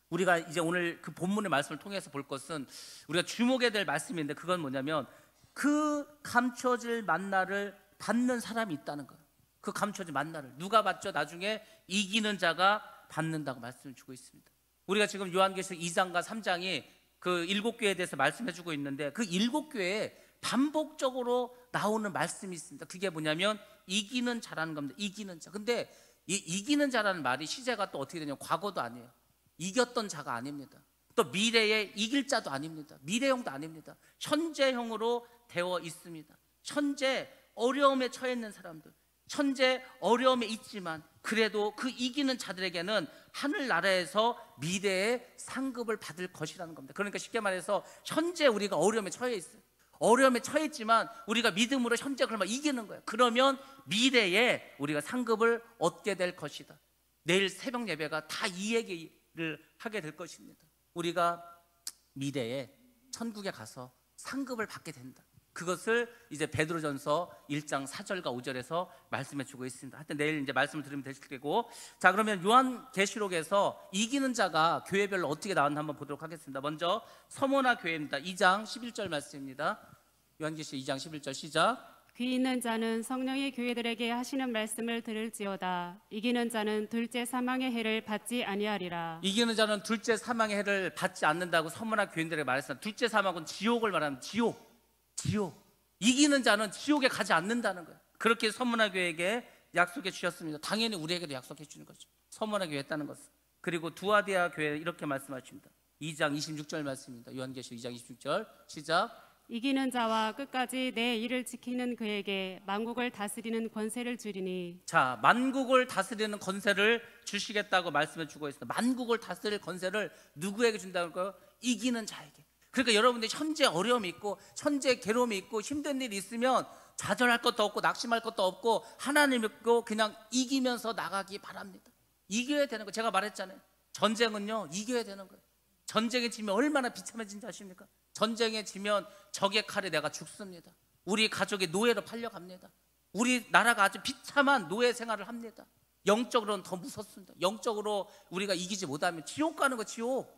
우리가 이제 오늘 그 본문의 말씀을 통해서 볼 것은 우리가 주목해야 될 말씀인데, 그건 뭐냐면 그 감춰질 만나를 받는 사람이 있다는 거예요. 그 감춰진 만나를 누가 받죠? 나중에 이기는 자가 받는다고 말씀을 주고 있습니다. 우리가 지금 요한계시록 2장과 3장이 그 7교회에 대해서 말씀해 주고 있는데, 그 7교회에 반복적으로 나오는 말씀이 있습니다. 그게 뭐냐면 이기는 자라는 겁니다. 이기는 자. 근데 이 이기는 자라는 말이 시제가 또 어떻게 되냐면 과거도 아니에요. 이겼던 자가 아닙니다. 또 미래에 이길 자도 아닙니다. 미래형도 아닙니다. 현재형으로 되어 있습니다. 현재 어려움에 처해 있는 사람들, 현재 어려움에 있지만 그래도 그 이기는 자들에게는 하늘나라에서 미래의 상급을 받을 것이라는 겁니다. 그러니까 쉽게 말해서 현재 우리가 어려움에 처해 있어요. 어려움에 처했지만 우리가 믿음으로 현재 그걸 막 이기는 거예요. 그러면 미래에 우리가 상급을 얻게 될 것이다. 내일 새벽 예배가 다 이 얘기를 하게 될 것입니다. 우리가 미래에 천국에 가서 상급을 받게 된다. 그것을 이제 베드로전서 1장 4절과 5절에서 말씀해 주고 있습니다. 하여튼 내일 이제 말씀을 들으면 되실 테고, 자, 그러면 요한계시록에서 이기는 자가 교회별로 어떻게 나왔나 한번 보도록 하겠습니다. 먼저 서모나 교회입니다. 2장 11절 말씀입니다. 요한계시록 2장 11절 시작. 귀 있는 자는 성령이 교회들에게 하시는 말씀을 들을지어다. 이기는 자는 둘째 사망의 해를 받지 아니하리라. 이기는 자는 둘째 사망의 해를 받지 않는다고 서모나 교인들에게 말했습니다. 둘째 사망은 지옥을 말하는 지옥. 이기는 자는 지옥에 가지 않는다는 거예요. 그렇게 서문화 교회에게 약속해 주셨습니다. 당연히 우리에게도 약속해 주는 거죠. 서문화 교회 했다는 것은. 그리고 두아디아 교회 이렇게 말씀하십니다. 2장 26절 말씀입니다. 요한계시록 2장 26절 시작. 이기는 자와 끝까지 내 일을 지키는 그에게 만국을 다스리는 권세를 주리니. 자, 만국을 다스리는 권세를 주시겠다고 말씀해 주고 있습니다. 만국을 다스릴 권세를 누구에게 준다는 거예요? 이기는 자에게. 그러니까 여러분들이 현재 어려움이 있고 현재 괴로움이 있고 힘든 일이 있으면 좌절할 것도 없고 낙심할 것도 없고 하나님 믿고 그냥 이기면서 나가기 바랍니다. 이겨야 되는 거예요. 제가 말했잖아요. 전쟁은요, 이겨야 되는 거예요. 전쟁에 지면 얼마나 비참해진지 아십니까? 전쟁에 지면 적의 칼에 내가 죽습니다. 우리 가족이 노예로 팔려갑니다. 우리 나라가 아주 비참한 노예 생활을 합니다. 영적으로는 더 무섭습니다. 영적으로 우리가 이기지 못하면 지옥 가는 거, 지옥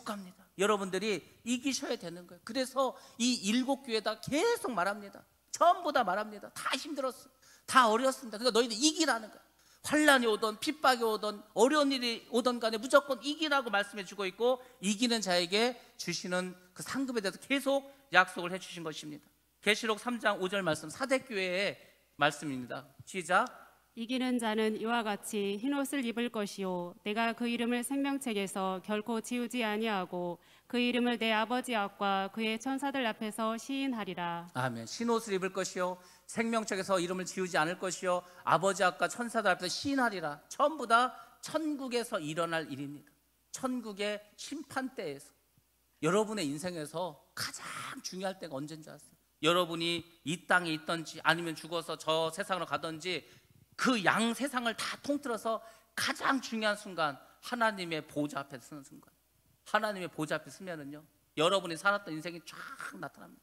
갑니다. 여러분들이 이기셔야 되는 거예요. 그래서 이 7교회 다 계속 말합니다. 전부 다 말합니다. 다 힘들었어, 다 어려웠습니다. 그러니까 너희들 이기라는 거예요. 환란이 오던 핍박이 오던 어려운 일이 오던 간에 무조건 이기라고 말씀해 주고 있고, 이기는 자에게 주시는 그 상급에 대해서 계속 약속을 해 주신 것입니다. 계시록 3장 5절 말씀, 사대교회의 말씀입니다. 시작. 이기는 자는 이와 같이 흰옷을 입을 것이요 내가 그 이름을 생명책에서 결코 지우지 아니하고 그 이름을 내 아버지 앞과 그의 천사들 앞에서 시인하리라. 아멘. 흰옷을 입을 것이요 생명책에서 이름을 지우지 않을 것이요 아버지 앞과 천사들 앞에서 시인하리라. 전부 다 천국에서 일어날 일입니다. 천국의 심판대에서. 여러분의 인생에서 가장 중요할 때가 언제인지 아세요? 여러분이 이 땅에 있든지 아니면 죽어서 저 세상으로 가든지 그 양 세상을 다 통틀어서 가장 중요한 순간, 하나님의 보좌 앞에 서는 순간. 하나님의 보좌 앞에 서면은요, 여러분이 살았던 인생이 쫙 나타납니다.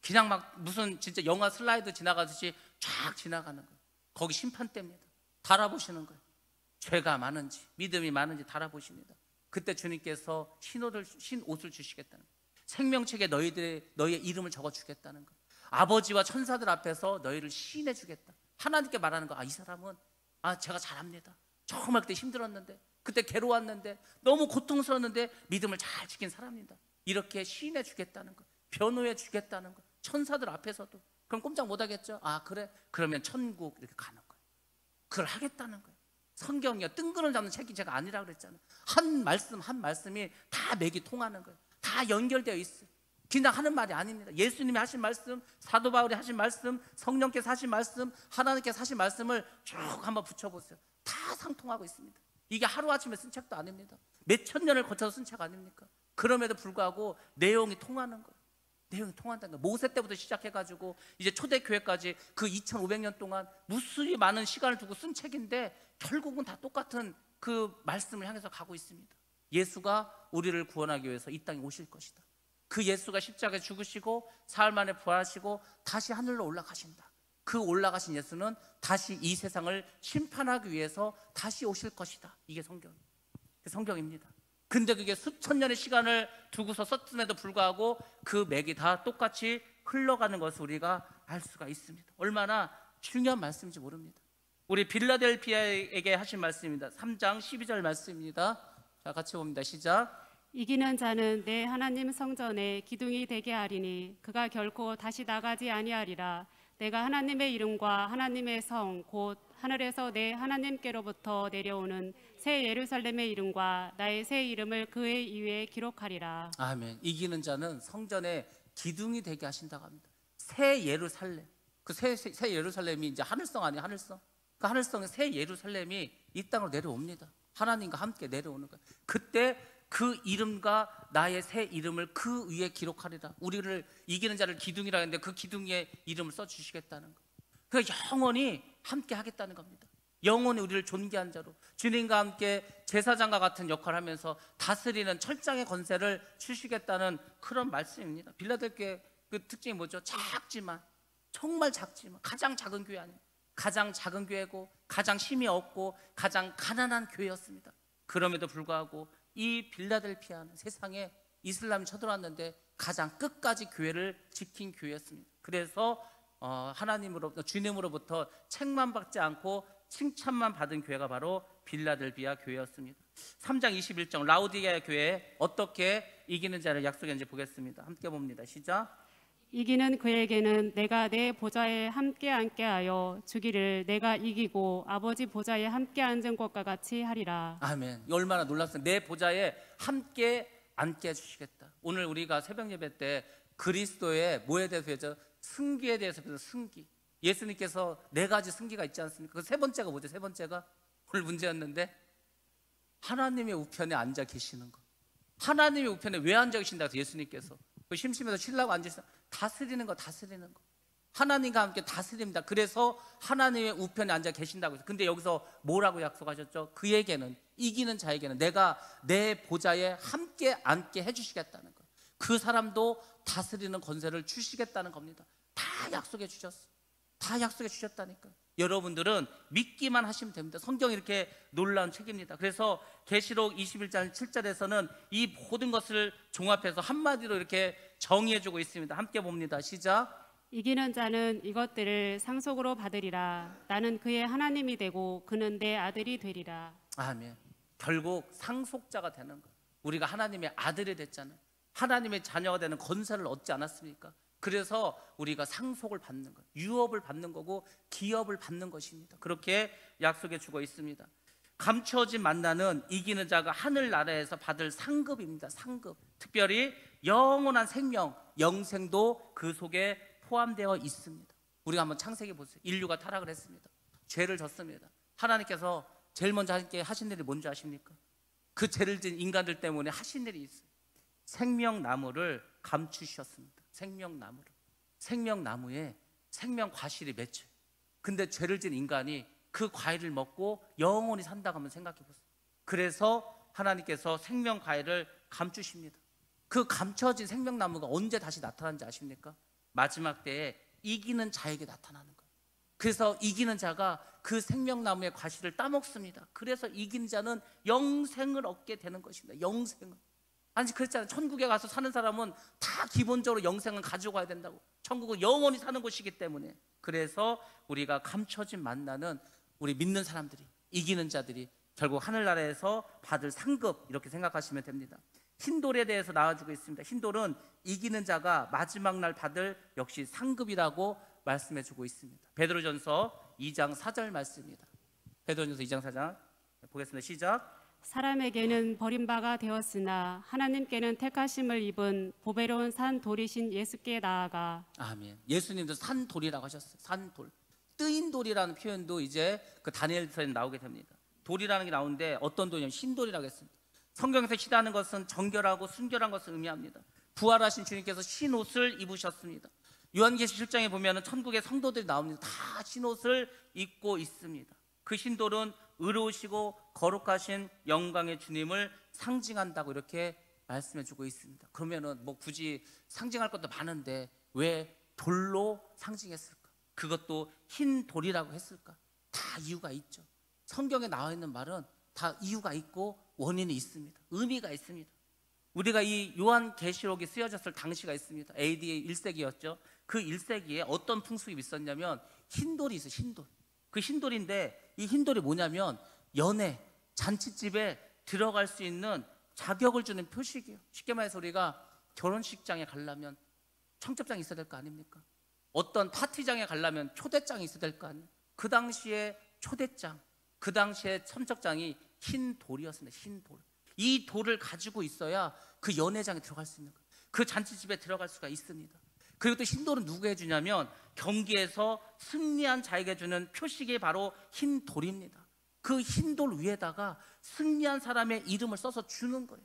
그냥 막 무슨 진짜 영화 슬라이드 지나가듯이 쫙 지나가는 거예요. 거기 심판대입니다. 달아보시는 거예요. 죄가 많은지 믿음이 많은지 달아보십니다. 그때 주님께서 흰 옷을 주시겠다는 거예요. 생명책에 너희의 이름을 적어주겠다는 거예요. 아버지와 천사들 앞에서 너희를 시인해 주겠다. 하나님께 말하는 거. 이 사람은 제가 잘합니다. 정말 그때 힘들었는데, 그때 괴로웠는데, 너무 고통스러웠는데 믿음을 잘 지킨 사람입니다. 이렇게 시인해 주겠다는 거, 변호해 주겠다는 거. 천사들 앞에서도. 그럼 꼼짝 못 하겠죠? 그래? 그러면 천국 이렇게 가는 거예요. 그걸 하겠다는 거예요. 성경이요, 뜬구름 잡는 책이 제가 아니라고 그랬잖아요. 한 말씀 한 말씀이 다 맥이 통하는 거예요. 다 연결되어 있어요. 그냥 하는 말이 아닙니다. 예수님이 하신 말씀, 사도 바울이 하신 말씀, 성령께서 하신 말씀, 하나님께서 하신 말씀을 쭉 한번 붙여보세요. 다 상통하고 있습니다. 이게 하루아침에 쓴 책도 아닙니다. 몇천 년을 거쳐서 쓴 책 아닙니까? 그럼에도 불구하고 내용이 통하는 거예요. 내용이 통한다는 거예요. 모세 때부터 시작해가지고 이제 초대교회까지 그 2500년 동안 무수히 많은 시간을 두고 쓴 책인데 결국은 다 똑같은 그 말씀을 향해서 가고 있습니다. 예수가 우리를 구원하기 위해서 이 땅에 오실 것이다. 그 예수가 십자가에 죽으시고 사흘 만에 부활하시고 다시 하늘로 올라가신다. 그 올라가신 예수는 다시 이 세상을 심판하기 위해서 다시 오실 것이다. 이게 성경입니다. 근데 그게 수천 년의 시간을 두고서 썼음에도 불구하고 그 맥이 다 똑같이 흘러가는 것을 우리가 알 수가 있습니다. 얼마나 중요한 말씀인지 모릅니다. 우리 빌라델피아에게 하신 말씀입니다. 3장 12절 말씀입니다. 자, 같이 봅니다. 시작. 이기는 자는 내 하나님 성전에 기둥이 되게 하리니 그가 결코 다시 나가지 아니하리라. 내가 하나님의 이름과 하나님의 성 곧 하늘에서 내 하나님께로부터 내려오는 새 예루살렘의 이름과 나의 새 이름을 그의 이위에 기록하리라. 아멘. 이기는 자는 성전에 기둥이 되게 하신다고 합니다. 새 예루살렘. 그 새 예루살렘이 이제 하늘성 아니에요? 하늘성. 그 하늘성의 새 예루살렘이 이 땅으로 내려옵니다. 하나님과 함께 내려오는 거예요. 그때 그 이름과 나의 새 이름을 그 위에 기록하리라. 우리를 이기는 자를 기둥이라 했는데 그 기둥에 이름을 써주시겠다는 거. 그 영원히 함께 하겠다는 겁니다. 영원히 우리를 존귀한 자로 주님과 함께 제사장과 같은 역할을 하면서 다스리는 철장의 권세를 주시겠다는 그런 말씀입니다. 빌라델피아의 그 특징이 뭐죠? 작지만, 정말 작지만 가장 작은 교회 아니에요. 가장 작은 교회고 가장 힘이 없고 가장 가난한 교회였습니다. 그럼에도 불구하고 이 빌라델피아는 세상에 이슬람이 쳐들어왔는데 가장 끝까지 교회를 지킨 교회였습니다. 그래서 주님으로부터 책만 받지 않고 칭찬만 받은 교회가 바로 빌라델피아 교회였습니다. 3장 21절 라우디게아 교회 어떻게 이기는 자를 약속했는지 보겠습니다. 함께 봅니다. 시작. 이기는 그에게는 내가 내 보좌에 함께 앉게 하여 주기를 내가 이기고 아버지 보좌에 함께 앉은 것과 같이 하리라. 아멘. 얼마나 놀랐어요. 내 보좌에 함께 앉게 해주시겠다. 오늘 우리가 새벽 예배 때 그리스도의 뭐에 대해서 배웠죠? 승기에 대해서 배웠죠. 승기. 예수님께서 4가지 승기가 있지 않습니까? 그 세 번째가 뭐죠? 세 번째가 오늘 문제였는데 하나님의 우편에 앉아 계시는 것. 하나님의 우편에 왜 앉아 계신다고 해서 예수님께서 그 심심해서 쉬려고 앉으시다 다스리는 거. 하나님과 함께 다스립니다. 그래서 하나님의 우편에 앉아 계신다고 해서. 근데 여기서 뭐라고 약속하셨죠? 그에게는, 이기는 자에게는 내가 내 보좌에 함께 앉게 해주시겠다는 거. 그 사람도 다스리는 권세를 주시겠다는 겁니다. 다 약속해 주셨어. 다 약속해 주셨다니까. 여러분들은 믿기만 하시면 됩니다. 성경이 이렇게 놀라운 책입니다. 그래서 계시록 21장 7절에서는 이 모든 것을 종합해서 한마디로 이렇게 정의해주고 있습니다. 함께 봅니다. 시작. 이기는 자는 이것들을 상속으로 받으리라. 나는 그의 하나님이 되고 그는 내 아들이 되리라. 아멘. 결국 상속자가 되는 거. 우리가 하나님의 아들이 됐잖아요. 하나님의 자녀가 되는 권세를 얻지 않았습니까? 그래서 우리가 상속을 받는 것, 유업을 받는 거고 기업을 받는 것입니다. 그렇게 약속해 주고 있습니다. 감추어진 만나는 이기는 자가 하늘나라에서 받을 상급입니다. 상급. 특별히 영원한 생명, 영생도 그 속에 포함되어 있습니다. 우리가 한번 창세기 보세요. 인류가 타락을 했습니다. 죄를 졌습니다. 하나님께서 제일 먼저 하신 일이 뭔지 아십니까? 그 죄를 진 인간들 때문에 하신 일이 있어요. 생명나무를 감추셨습니다. 생명나무에 생명 과실이 맺혀요. 근데 죄를 진 인간이 그 과일을 먹고 영원히 산다고 한번 생각해 보세요. 그래서 하나님께서 생명 과일을 감추십니다. 그 감춰진 생명나무가 언제 다시 나타나는지 아십니까? 마지막 때에 이기는 자에게 나타나는 거예요. 그래서 이기는 자가 그 생명나무의 과실을 따먹습니다. 그래서 이기는 자는 영생을 얻게 되는 것입니다. 영생을. 아니 그랬잖아요. 천국에 가서 사는 사람은 다 기본적으로 영생은 가지고 가야 된다고. 천국은 영원히 사는 곳이기 때문에. 그래서 우리가 감춰진 만나는 우리 믿는 사람들이, 이기는 자들이 결국 하늘나라에서 받을 상급, 이렇게 생각하시면 됩니다. 흰돌에 대해서 나와주고 있습니다. 흰돌은 이기는 자가 마지막 날 받을 역시 상급이라고 말씀해주고 있습니다. 베드로전서 2장 4절 말씀입니다. 베드로전서 2장 4절 보겠습니다. 시작. 사람에게는 버림바가 되었으나 하나님께는 택하심을 입은 보배로운 산 돌이신 예수께 나아가. 아멘. 예수님도 산돌이라고 하셨어요. 산돌. 뜨인 돌이라는 표현도 이제 그 다니엘서에 나오게 됩니다. 돌이라는 게 나오는데 어떤 돌이냐면 흰돌이라고 했습니다. 성경에서 희다는 것은 정결하고 순결한 것을 의미합니다. 부활하신 주님께서 흰 옷을 입으셨습니다. 요한계시 7장에 보면 천국의 성도들이 나옵니다. 다 흰 옷을 입고 있습니다. 그 흰돌은 의로우시고 거룩하신 영광의 주님을 상징한다고 이렇게 말씀해 주고 있습니다. 그러면은 뭐 굳이 상징할 것도 많은데 왜 돌로 상징했을까? 그것도 흰 돌이라고 했을까? 다 이유가 있죠. 성경에 나와 있는 말은 다 이유가 있고 원인이 있습니다. 의미가 있습니다. 우리가 이 요한계시록이 쓰여졌을 당시가 있습니다. AD 1세기였죠. 그 1세기에 어떤 풍습이 있었냐면 흰돌이 있어요. 흰돌. 그 흰돌인데 이 흰돌이 뭐냐면 연애, 잔치집에 들어갈 수 있는 자격을 주는 표식이에요. 쉽게 말해서 우리가 결혼식장에 가려면 청첩장이 있어야 될 거 아닙니까? 어떤 파티장에 가려면 초대장이 있어야 될 거 아니에요. 그 당시에 초대장, 그 당시에 청첩장이 흰 돌이었습니다. 흰 돌. 이 돌을 가지고 있어야 그 연회장에 들어갈 수 있는 거예요. 그 잔치집에 들어갈 수가 있습니다. 그리고 또 흰 돌은 누구에게 주냐면 경기에서 승리한 자에게 주는 표식이 바로 흰 돌입니다. 그 흰 돌 위에다가 승리한 사람의 이름을 써서 주는 거예요.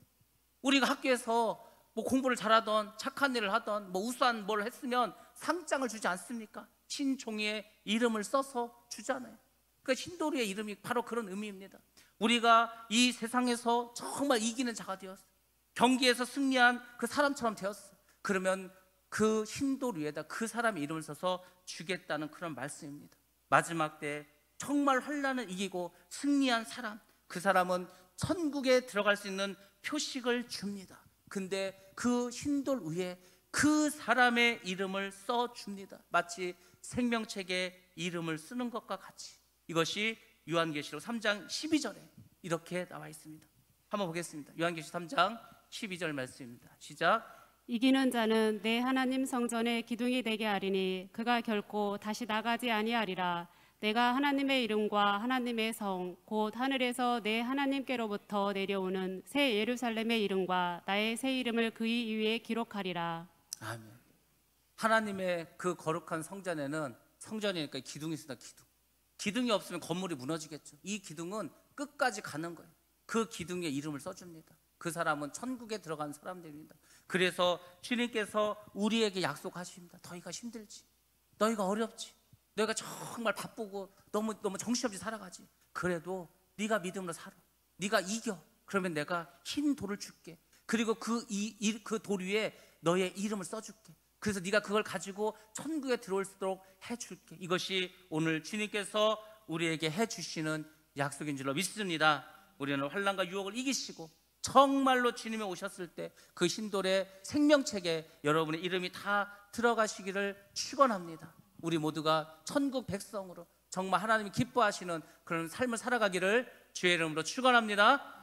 우리가 학교에서 뭐 공부를 잘하던 착한 일을 하던 뭐 우수한 뭘 했으면 상장을 주지 않습니까? 흰 종이에 이름을 써서 주잖아요. 그 흰돌이의 이름이 바로 그런 의미입니다. 우리가 이 세상에서 정말 이기는 자가 되었어요. 경기에서 승리한 그 사람처럼 되었어요. 그러면 그 흰돌 위에다 그 사람의 이름을 써서 주겠다는 그런 말씀입니다. 마지막 때 정말 환난을 이기고 승리한 사람, 그 사람은 천국에 들어갈 수 있는 표식을 줍니다. 근데 그 흰돌 위에 그 사람의 이름을 써줍니다. 마치 생명책에 이름을 쓰는 것과 같이. 이것이 요한계시록 3장 12절에 이렇게 나와 있습니다. 한번 보겠습니다. 요한계시록 3장 12절 말씀입니다. 시작. 이기는 자는 내 하나님 성전의 기둥이 되게 하리니 그가 결코 다시 나가지 아니하리라. 내가 하나님의 이름과 하나님의 성 곧 하늘에서 내 하나님께로부터 내려오는 새 예루살렘의 이름과 나의 새 이름을 그의 위에 기록하리라. 아멘. 하나님의 그 거룩한 성전에는 성전이니까 기둥이 있습니다. 기둥이 없으면 건물이 무너지겠죠. 이 기둥은 끝까지 가는 거예요. 그 기둥에 이름을 써줍니다. 그 사람은 천국에 들어간 사람들입니다. 그래서 주님께서 우리에게 약속하십니다. 너희가 힘들지, 너희가 어렵지, 너희가 정말 바쁘고 너무 정신없이 살아가지. 그래도 네가 믿음으로 살아, 네가 이겨. 그러면 내가 흰 돌을 줄게. 그리고 그 돌 위에 너의 이름을 써줄게. 그래서 네가 그걸 가지고 천국에 들어올 수 있도록 해줄게. 이것이 오늘 주님께서 우리에게 해주시는 약속인 줄로 믿습니다. 우리는 환난과 유혹을 이기시고 정말로 주님이 오셨을 때 그 흰돌의 생명책에 여러분의 이름이 다 들어가시기를 축원합니다. 우리 모두가 천국 백성으로 정말 하나님이 기뻐하시는 그런 삶을 살아가기를 주의 이름으로 축원합니다.